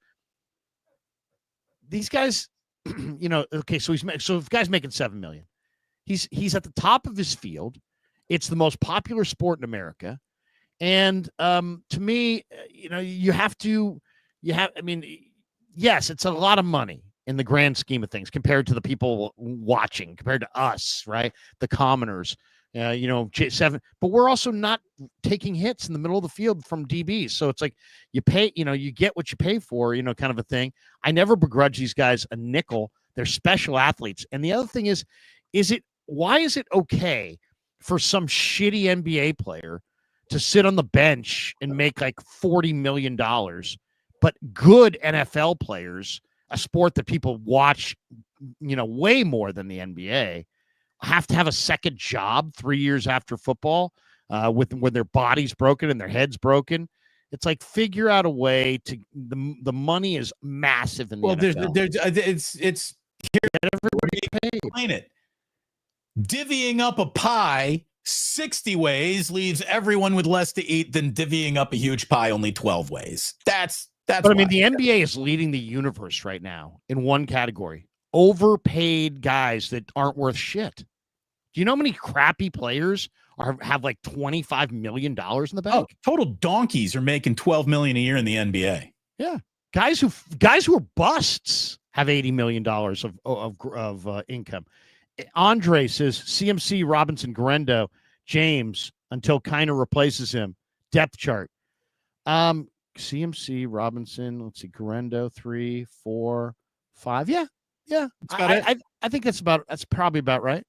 These guys, okay, so if the guy's making $7 million, he's at the top of his field. It's the most popular sport in America. And to me, yes, it's a lot of money in the grand scheme of things compared to the people watching, compared to us, right? The commoners, J7, but we're also not taking hits in the middle of the field from DBs. So it's like you pay, you get what you pay for, kind of a thing. I never begrudge these guys a nickel. They're special athletes. And the other thing is why is it okay for some shitty NBA player to sit on the bench and make like $40 million, but good NFL players, a sport that people watch, way more than the NBA, have to have a second job 3 years after football, when their body's broken and their head's broken? It's like figure out a way to the money is massive in the NFL. It's here everybody explain it. Divvying up a pie 60 ways leaves everyone with less to eat than divvying up a huge pie only 12 ways. That's but I mean, the NBA is leading the universe right now in one category: overpaid guys that aren't worth shit. Do you know how many crappy players have like $25 million in the bank? Oh, total donkeys are making $12 million a year in the NBA. Yeah, guys who are busts have $80 million of income. Andre says CMC, Robinson, Garendo, James until Kiner replaces him. Depth chart. CMC, Robinson. Let's see, Garendo 3, 4, 5. Yeah. I think that's probably about right.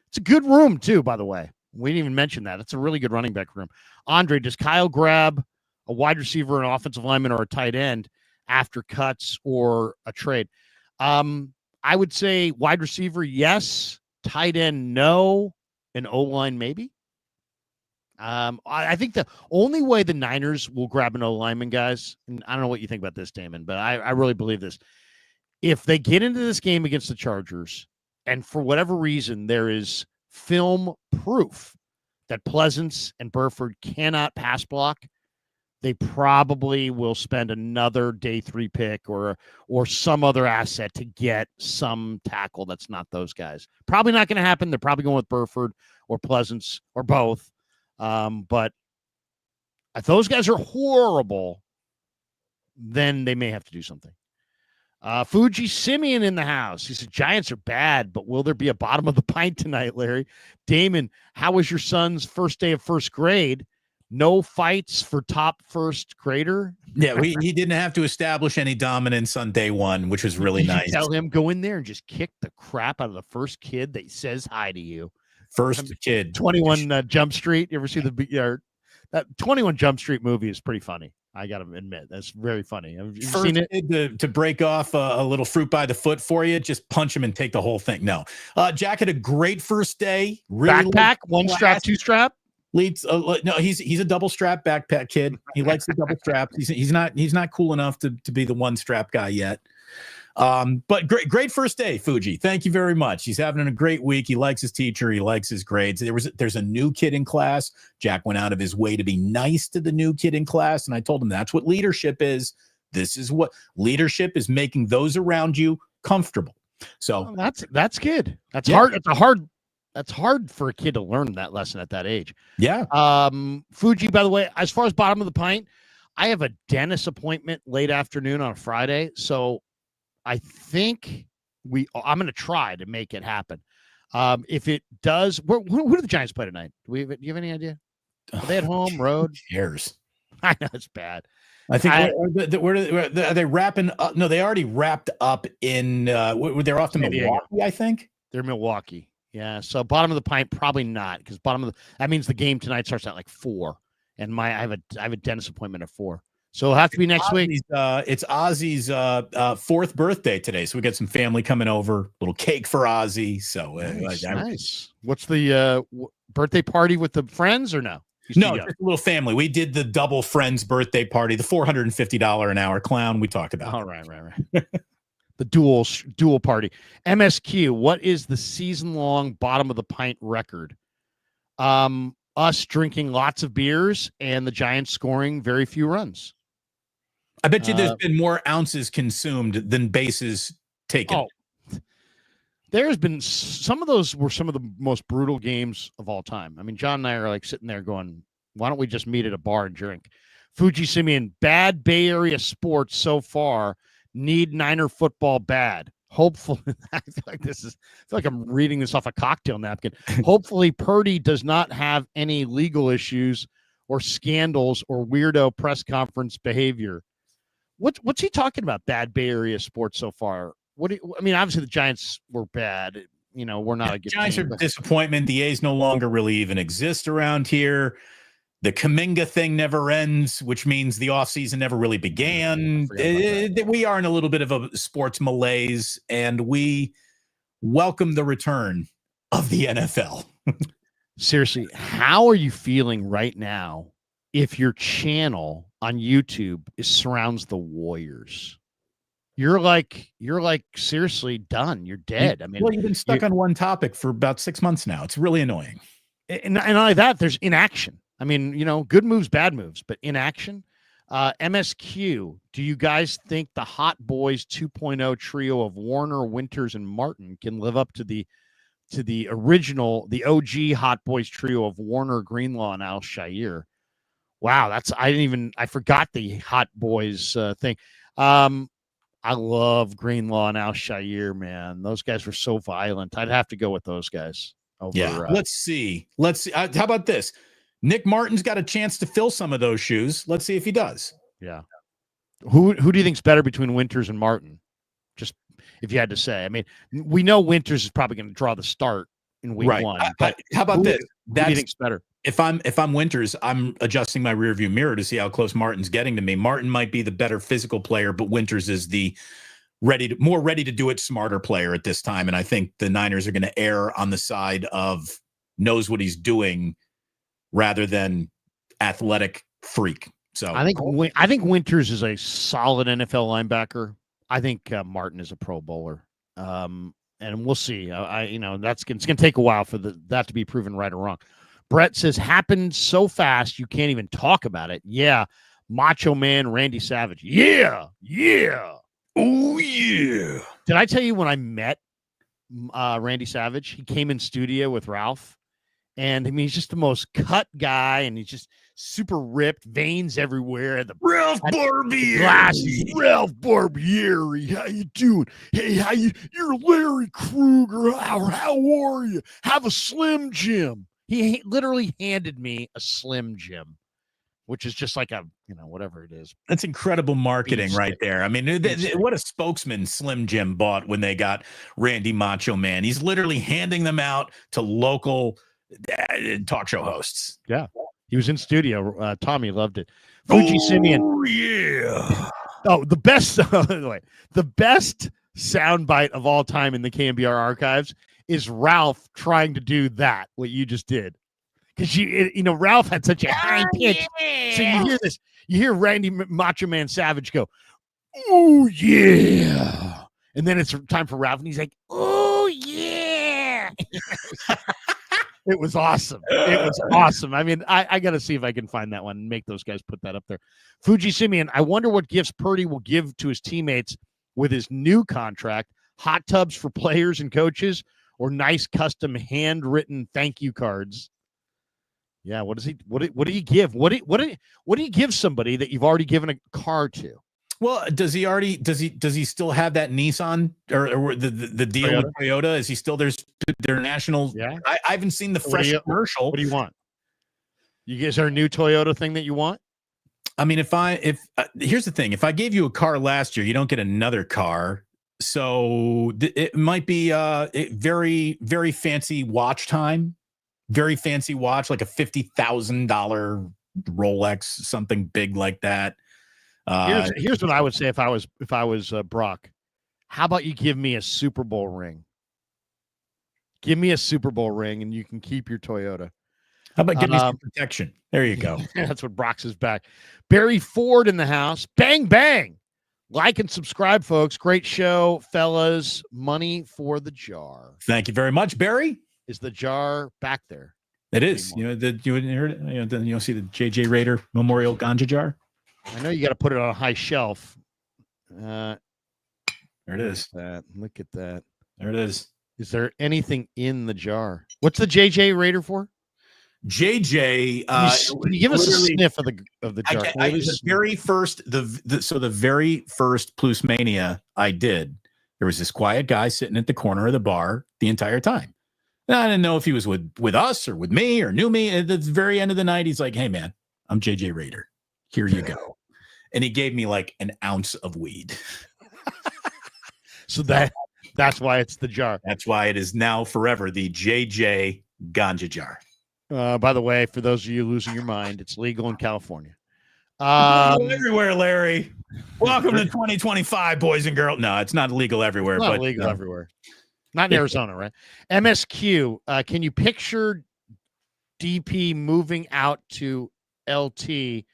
It's a good room too, by the way. We didn't even mention that. It's a really good running back room. Andre, does Kyle grab a wide receiver, an offensive lineman, or a tight end after cuts or a trade? I would say wide receiver, yes. Tight end, no. And O-line, maybe. I think the only way the Niners will grab an O-lineman, guys, and I don't know what you think about this, Damon, but I really believe this. If they get into this game against the Chargers, and for whatever reason, there is film proof that Pleasance and Burford cannot pass block, they probably will spend another day 3 pick or some other asset to get some tackle that's not those guys. Probably not going to happen. They're probably going with Burford or Pleasance or both. But if those guys are horrible, then they may have to do something. Fuji Simeon in the house. He said, Giants are bad, but will there be a bottom of the pint tonight, Larry? Damon, how was your son's first day of first grade? No fights for top first grader? Yeah, he didn't have to establish any dominance on day one, which was really Did nice. You tell him, go in there and just kick the crap out of the first kid that says hi to you. First kid. 21 Jump Street. You ever see that 21 Jump Street movie is pretty funny. I got to admit, that's very funny. Have you First seen it? Kid to break off a little fruit by the foot for you, just punch him and take the whole thing. No. Jack had a great first day. Really backpack, one strap, two strap. Leads no, he's a double strap backpack kid. He likes the double straps. He's not cool enough to be the one strap guy yet. But great first day, Fuji. Thank you very much. He's having a great week. He likes his teacher. He likes his grades. There's a new kid in class. Jack went out of his way to be nice to the new kid in class, and I told him that's what leadership is. This is what leadership is, making those around you comfortable. So that's good. That's hard. That's hard for a kid to learn that lesson at that age. Yeah. Fuji, by the way, as far as bottom of the pint, I have a dentist appointment late afternoon on a Friday, so I think I'm going to try to make it happen. If it does, who do the Giants play tonight? Do you have any idea? Are they at home, road? Who cares? I know it's bad. I think are they wrapping up? No, they already wrapped up in. They're off to Milwaukee, I think. They're Milwaukee. Yeah. So bottom of the pint, probably not, because that means the game tonight starts at like 4, and I have a dentist appointment at 4. So it'll have to be next week. It's Ozzy's 4th birthday today, so we got some family coming over. Little cake for Ozzy. So nice. What's the birthday party with the friends or no? No, just a little family. We did the double friends birthday party, the $450 an hour clown we talked about. All right. The dual party. MSQ, what is the season-long bottom of the pint record? Us drinking lots of beers and the Giants scoring very few runs. I bet you there's been more ounces consumed than bases taken. Oh, there's been some of those were some of the most brutal games of all time. I mean, John and I are like sitting there going, why don't we just meet at a bar and drink? Fuji Simeon, bad Bay Area sports so far. Need Niner football bad. Hopefully, I feel like I'm reading this off a cocktail napkin. Hopefully, Purdy does not have any legal issues or scandals or weirdo press conference behavior. What's he talking about? Bad Bay Area sports so far. Obviously the Giants were bad. We're not a good Giants team, are disappointment. The A's no longer really even exist around here. The Kaminga thing never ends, which means the offseason never really began. We are in a little bit of a sports malaise, and we welcome the return of the NFL. Seriously, how are you feeling right now if your channel on YouTube surrounds the Warriors? You're like seriously done. You're dead. You've been stuck on one topic for about 6 months now. It's really annoying. And not only that, there's inaction. Good moves, bad moves, but inaction. MSQ, do you guys think the Hot Boys 2.0 trio of Warner, Winters, and Martin can live up to the original, the OG Hot Boys trio of Warner, Greenlaw, and Al Shire? Wow, I forgot the Hot Boys thing. I love Greenlaw and Al Shire, man. Those guys were so violent. I'd have to go with those guys. Let's see. How about this? Nick Martin's got a chance to fill some of those shoes. Let's see if he does. Yeah. Who do you think's better between Winters and Martin? Just if you had to say. I mean, we know Winters is probably going to draw the start in week one. But how about this? Who do you think's better? If I'm Winters, I'm adjusting my rearview mirror to see how close Martin's getting to me. Martin might be the better physical player, but Winters is the more ready to do it smarter player at this time. And I think the Niners are going to err on the side of knows what he's doing rather than athletic freak. So I think Winters is a solid NFL linebacker. I think Martin is a Pro Bowler. And we'll see. It's going to take a while for that to be proven right or wrong. Brett says, happened so fast you can't even talk about it. Yeah. Macho Man Randy Savage. Yeah. Yeah. Oh, yeah. Did I tell you when I met Randy Savage, he came in studio with Ralph? And I mean, he's just the most cut guy, and he's just super ripped, veins everywhere. The Ralph Barbieri. Glasses. Ralph Barbieri. How you doing? Hey, you're Larry Krueger. How are you? Have a Slim Jim. He literally handed me a Slim Jim, which is just like a, whatever it is. That's incredible marketing right there. I mean, what a spokesman Slim Jim bought when they got Randy Macho Man. He's literally handing them out to local talk show hosts. Yeah. He was in studio. Tommy loved it. Fuji Simeon. Oh, yeah. Oh, the best soundbite of all time in the KMBR archives is Ralph trying to do that, what you just did. Because Ralph had such a high pitch. Yeah. So you hear this, you hear Randy Macho Man Savage go, "Oh yeah," and then it's time for Ralph, and he's like, "Oh yeah." It was awesome. I mean, I got to see if I can find that one and make those guys put that up there. Fuji Simeon, I wonder what gifts Purdy will give to his teammates with his new contract. Hot tubs for players and coaches, or nice custom handwritten thank you cards. Yeah, what do you give? What do you give somebody that you've already given a car to? Well, does he still have that Nissan or the deal Toyota? with Toyota? Is he still their national? Yeah. I haven't seen the fresh commercial. What do you want? Is there a new Toyota thing that you want? I mean, if here's the thing, if I gave you a car last year, you don't get another car. So it might be a very, very fancy watch time, very fancy watch, like a $50,000 Rolex, something big like that. Here's what I would say if I was Brock. How about you give me a Super Bowl ring? Give me a Super Bowl ring, and you can keep your Toyota. How about give me some protection? There you go. That's what Brock's is back. Barry Ford in the house. Bang, bang. Like and subscribe, folks. Great show, fellas. Money for the jar. Thank you very much, Barry. Is the jar back there? It is. You heard it. You'll see the JJ Raider Memorial Ganja jar. I know you got to put it on a high shelf. There it is. Look at that. There it is. Is there anything in the jar? What's the JJ Raider for? JJ, can you give us a sniff of the jar? The very first, the very first Plus Mania I did, there was this quiet guy sitting at the corner of the bar the entire time. And I didn't know if he was with us or with me or knew me. At the very end of the night, he's like, "Hey man, I'm JJ Raider. Here you go." And he gave me like an ounce of weed. So that's why it's the jar. That's why it is now forever the JJ Ganja jar. By the way, for those of you losing your mind, it's legal in California. Everywhere, Larry. Welcome to 2025, boys and girls. No, it's not legal everywhere. It's not legal everywhere. Not in Arizona, right? MSQ, can you picture DP moving out to LT? Wait.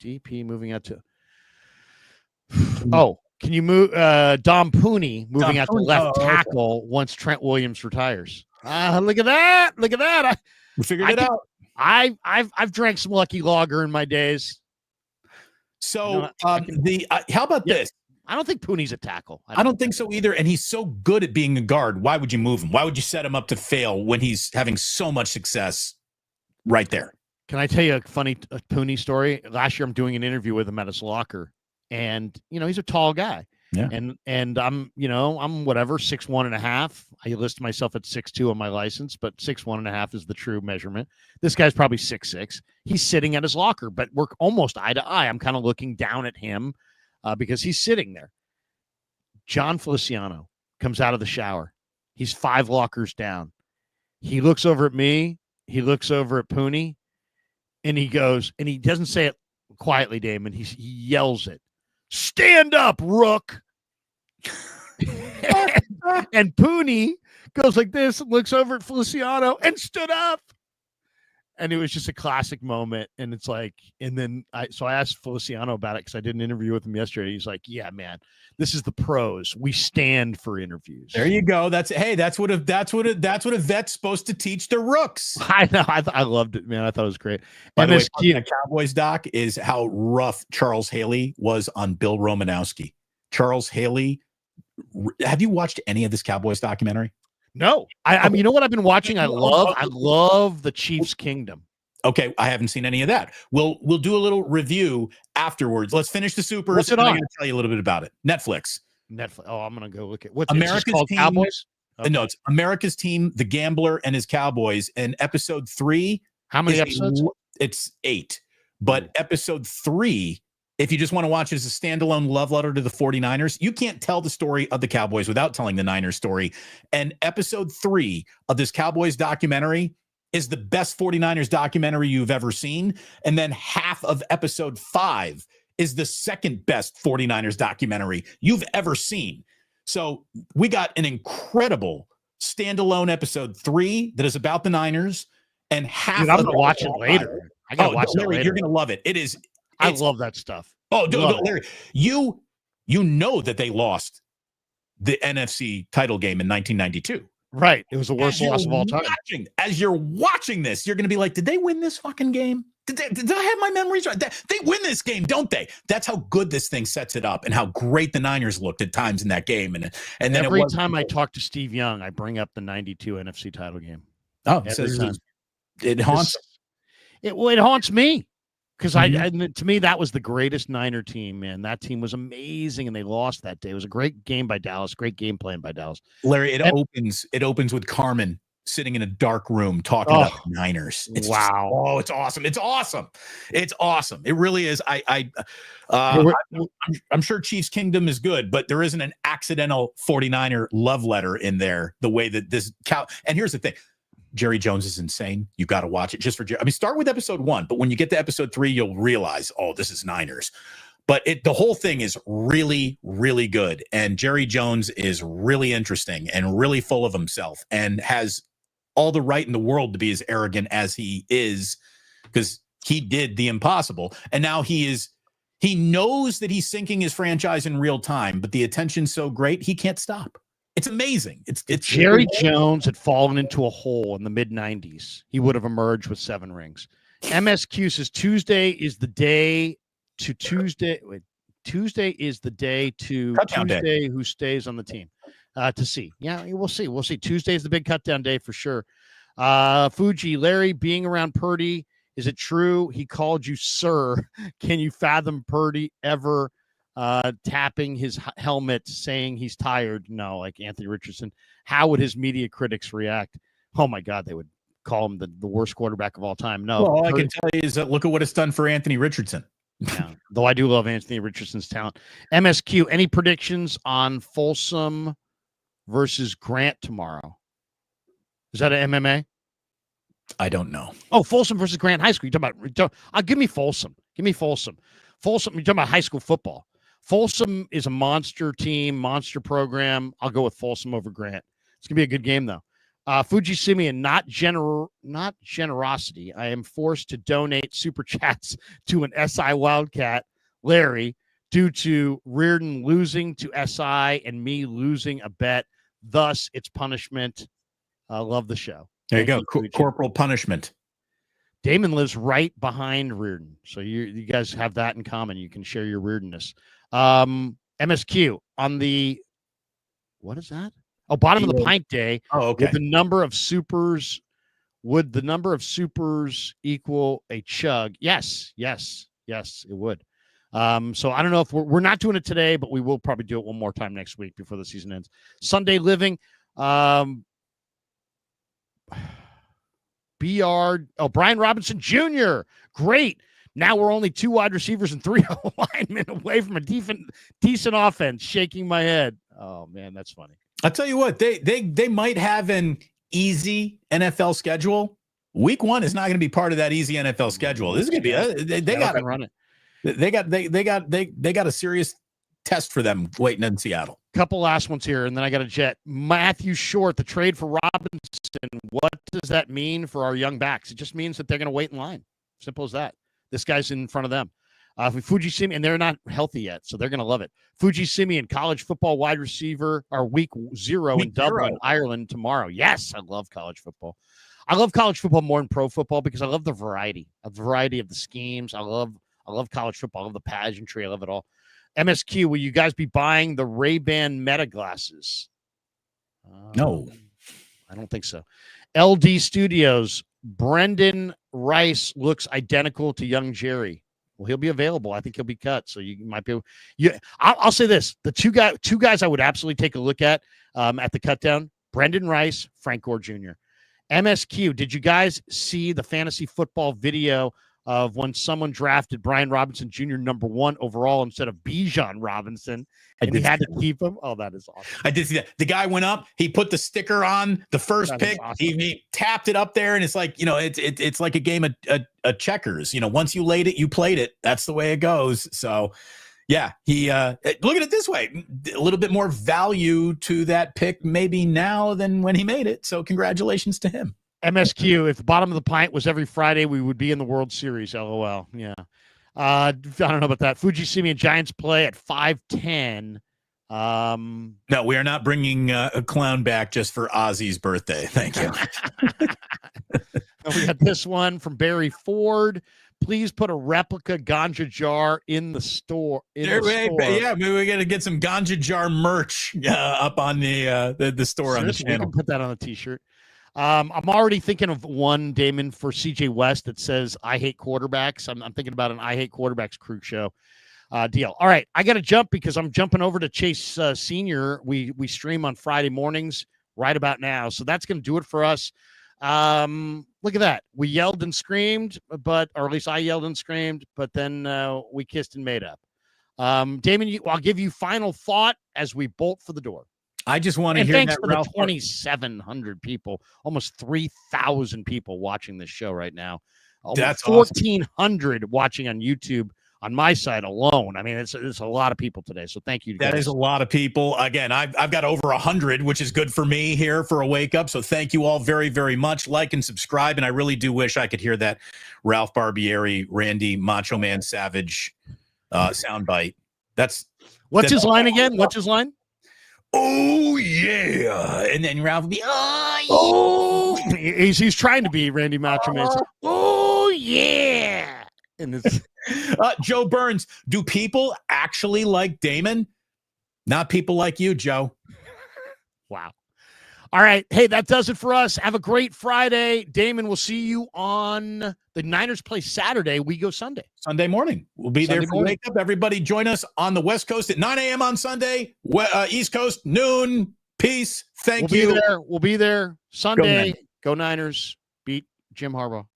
DP moving out to... Oh, can you move Dom Pooney moving out to left tackle once Trent Williams retires? Look at that! We figured it out. I've drank some Lucky Lager in my days. So how about this? I don't think Pooney's a tackle. I don't think so either. And he's so good at being a guard. Why would you move him? Why would you set him up to fail when he's having so much success right there? Can I tell you a funny Pooney story? Last year, I'm doing an interview with him at his locker, and he's a tall guy. Yeah. And I'm whatever, 6'1.5". I list myself at 6'2" on my license, but 6'1.5" is the true measurement. This guy's probably 6'6". He's sitting at his locker, but we're almost eye to eye. I'm kind of looking down at him because he's sitting there. John Feliciano comes out of the shower. He's 5 lockers down. He looks over at me. He looks over at Pooney, and he goes, and he doesn't say it quietly, Damon. He yells it. Stand up, Rook. And Pooney goes like this and looks over at Feliciano and stood up. And it was just a classic moment. And it's like, and then I asked Feliciano about it because I did an interview with him yesterday. He's like, yeah, man, this is the pros. We stand for interviews. There you go. That's what a vet's supposed to teach the rooks. I know. I loved it, man. I thought it was great. By the way, the Cowboys doc is how rough Charles Haley was on Bill Romanowski. Charles Haley. Have you watched any of this Cowboys documentary? No, I mean, you know what I've been watching? I love the Chiefs Kingdom. Okay, I haven't seen any of that. We'll do a little review afterwards. Let's finish the Supers. What's it and on? I'm going to tell you a little bit about it. Netflix. Oh, I'm going to go look at what America's called Team. Cowboys. Okay. No, it's America's Team, The Gambler and His Cowboys. And episode 3. How many episodes? It's 8. But episode 3. If you just want to watch it as a standalone love letter to the 49ers, you can't tell the story of the Cowboys without telling the Niners story. And episode 3 of this Cowboys documentary is the best 49ers documentary you've ever seen. And then half of episode 5 is the second best 49ers documentary you've ever seen. So we got an incredible standalone episode 3 that is about the Niners, and half. Dude, I'm going to watch it later. I got to watch it later. You're going to love it. It is. I love that stuff. Oh, Larry, you know that they lost the NFC title game in 1992. Right. It was the worst loss of all time. As you're watching this, you're going to be like, did they win this fucking game? Did I have my memories right? They win this game, don't they? That's how good this thing sets it up and how great the Niners looked at times in that game. And then every time I talk to Steve Young, I bring up the 92 NFC title game. Oh, it haunts. It haunts me. Because to me, that was the greatest Niner team, man. That team was amazing, and they lost that day. It was a great game by Dallas, great game plan by Dallas. Larry, it opens with Carmen sitting in a dark room talking about the Niners. It's wow! It's awesome! It's awesome! It's awesome! It really is. I'm sure Chiefs Kingdom is good, but there isn't an accidental 49er love letter in there. The way that this and here's the thing. Jerry Jones is insane. You got to watch it just for Jerry. I mean, start with episode 1, but when you get to episode 3, you'll realize, oh, this is Niners. But the whole thing is really, really good. And Jerry Jones is really interesting and really full of himself and has all the right in the world to be as arrogant as he is, because he did the impossible. And now he knows that he's sinking his franchise in real time, but the attention's so great, he can't stop. It's amazing. It's Jerry Jones had fallen into a hole in the mid-90s. He would have emerged with 7 rings. MSQ says Tuesday is the day to Tuesday. Wait, Tuesday is the day to Cutdown Tuesday day. Who stays on the team to see. Yeah, we'll see. We'll see. Tuesday is the big cutdown day for sure. Fuji, Larry, being around Purdy, is it true he called you sir? Can you fathom Purdy ever tapping his helmet saying he's tired? No, like Anthony Richardson. How would his media critics react? Oh my God, they would call him the worst quarterback of all time. No, all I can tell you is that look at what it's done for Anthony Richardson. Yeah, though I do love Anthony Richardson's talent. MSQ, any predictions on Folsom versus Grant tomorrow? Is that an MMA? I don't know. Oh, Folsom versus Grant High School. You're talking about? Give me Folsom. Give me Folsom. Folsom. You're talking about high school football. Folsom is a monster team, monster program. I'll go with Folsom over Grant. It's gonna be a good game though. Fuji Simeon, not generosity. I am forced to donate super chats to an SI Wildcat, Larry, due to Reardon losing to SI and me losing a bet. Thus, it's punishment. Love the show. There you go. Corporal punishment. Damon lives right behind Reardon. So you guys have that in common. You can share your Reardonness. MSQ on the, what is that? Oh, bottom of the pint day. Oh, okay. Would the number of supers equal a chug? Yes, it would. So I don't know if we're not doing it today, but we will probably do it one more time next week before the season ends. Sunday living. Brian Robinson Jr. Great. Now we're only 2 wide receivers and 3 linemen away from a decent offense. Shaking my head. Oh man, that's funny. I'll tell you what, they might have an easy NFL schedule. Week 1 is not going to be part of that easy NFL schedule. This is going to be they got to run it. They got a serious test for them waiting in Seattle. Couple last ones here, and then I got a jet. Matthew Short, the trade for Robinson. What does that mean for our young backs? It just means that they're going to wait in line. Simple as that. This guy's in front of them. Fuji Simeon, and they're not healthy yet, so they're going to love it. Fuji Simeon, college football wide receiver, our week 0 in Dublin, Ireland tomorrow. Yes, I love college football. I love college football more than pro football because I love the variety of the schemes. I love college football. I love the pageantry. I love it all. MSQ, will you guys be buying the Ray-Ban Meta glasses? No. I don't think so. LD Studios, Brendan Rice looks identical to young Jerry. Well, he'll be available. I think he'll be cut, so you might be able. I'll say this: the two guys I would absolutely take a look at the cut down: Brendan Rice, Frank Gore Jr. MSQ. Did you guys see the fantasy football video of when someone drafted Brian Robinson Jr. #1 overall instead of Bijan Robinson, and he had to keep him? Oh, that is awesome. I did see that. The guy went up, he put the sticker on the first pick, awesome. he tapped it up there, and it's like, it's like a game of checkers. Once you laid it, you played it. That's the way it goes. So, yeah, he look at it this way: a little bit more value to that pick maybe now than when he made it. So, congratulations to him. MSQ, if the bottom of the pint was every Friday, we would be in the World Series. LOL. Yeah. I don't know about that. Fuji Simeon Giants play at 5:10. No, we are not bringing a clown back just for Ozzy's birthday. Thank you. We got this one from Barry Ford. Please put a replica ganja jar in the store. Yeah, maybe we got to get some ganja jar merch up on the store. Seriously, on the channel. We can put that on a T-shirt. I'm already thinking of one, Damon, for CJ West that says "I hate quarterbacks." I'm thinking about an "I hate quarterbacks" crew show deal. All right, I got to jump because I'm jumping over to Chase Senior. We stream on Friday mornings right about now, so that's going to do it for us. Look at that. We yelled and screamed, or at least I yelled and screamed, but then we kissed and made up. Damon, I'll give you final thought as we bolt for the door. I just want to hear thanks that, for Ralph. The 2,700 people, almost 3,000 people watching this show right now. That's 1,400 awesome. Watching on YouTube on my side alone. I mean, it's a lot of people today. So thank you. That is a lot of people. Again, I've got over 100, which is good for me here for a wake up. So thank you all very, very much. Like and subscribe. And I really do wish I could hear that Ralph Barbieri, Randy Macho Man Savage soundbite. What's his line again? What's his line? Oh yeah, and then Ralph will be he's trying to be Randy Macho Man. Oh yeah, and it's Joe Burns. Do people actually like Damon? Not people like you, Joe. Wow. All right, hey, that does it for us. Have a great Friday, Damon. We'll see you on the Niners play Saturday. We go Sunday morning. We'll be Sunday there for wake up. Everybody join us on the West Coast at 9 a.m. on Sunday. East Coast noon. Peace. Thank you. We'll be there Sunday. Go Niners. Beat Jim Harbaugh.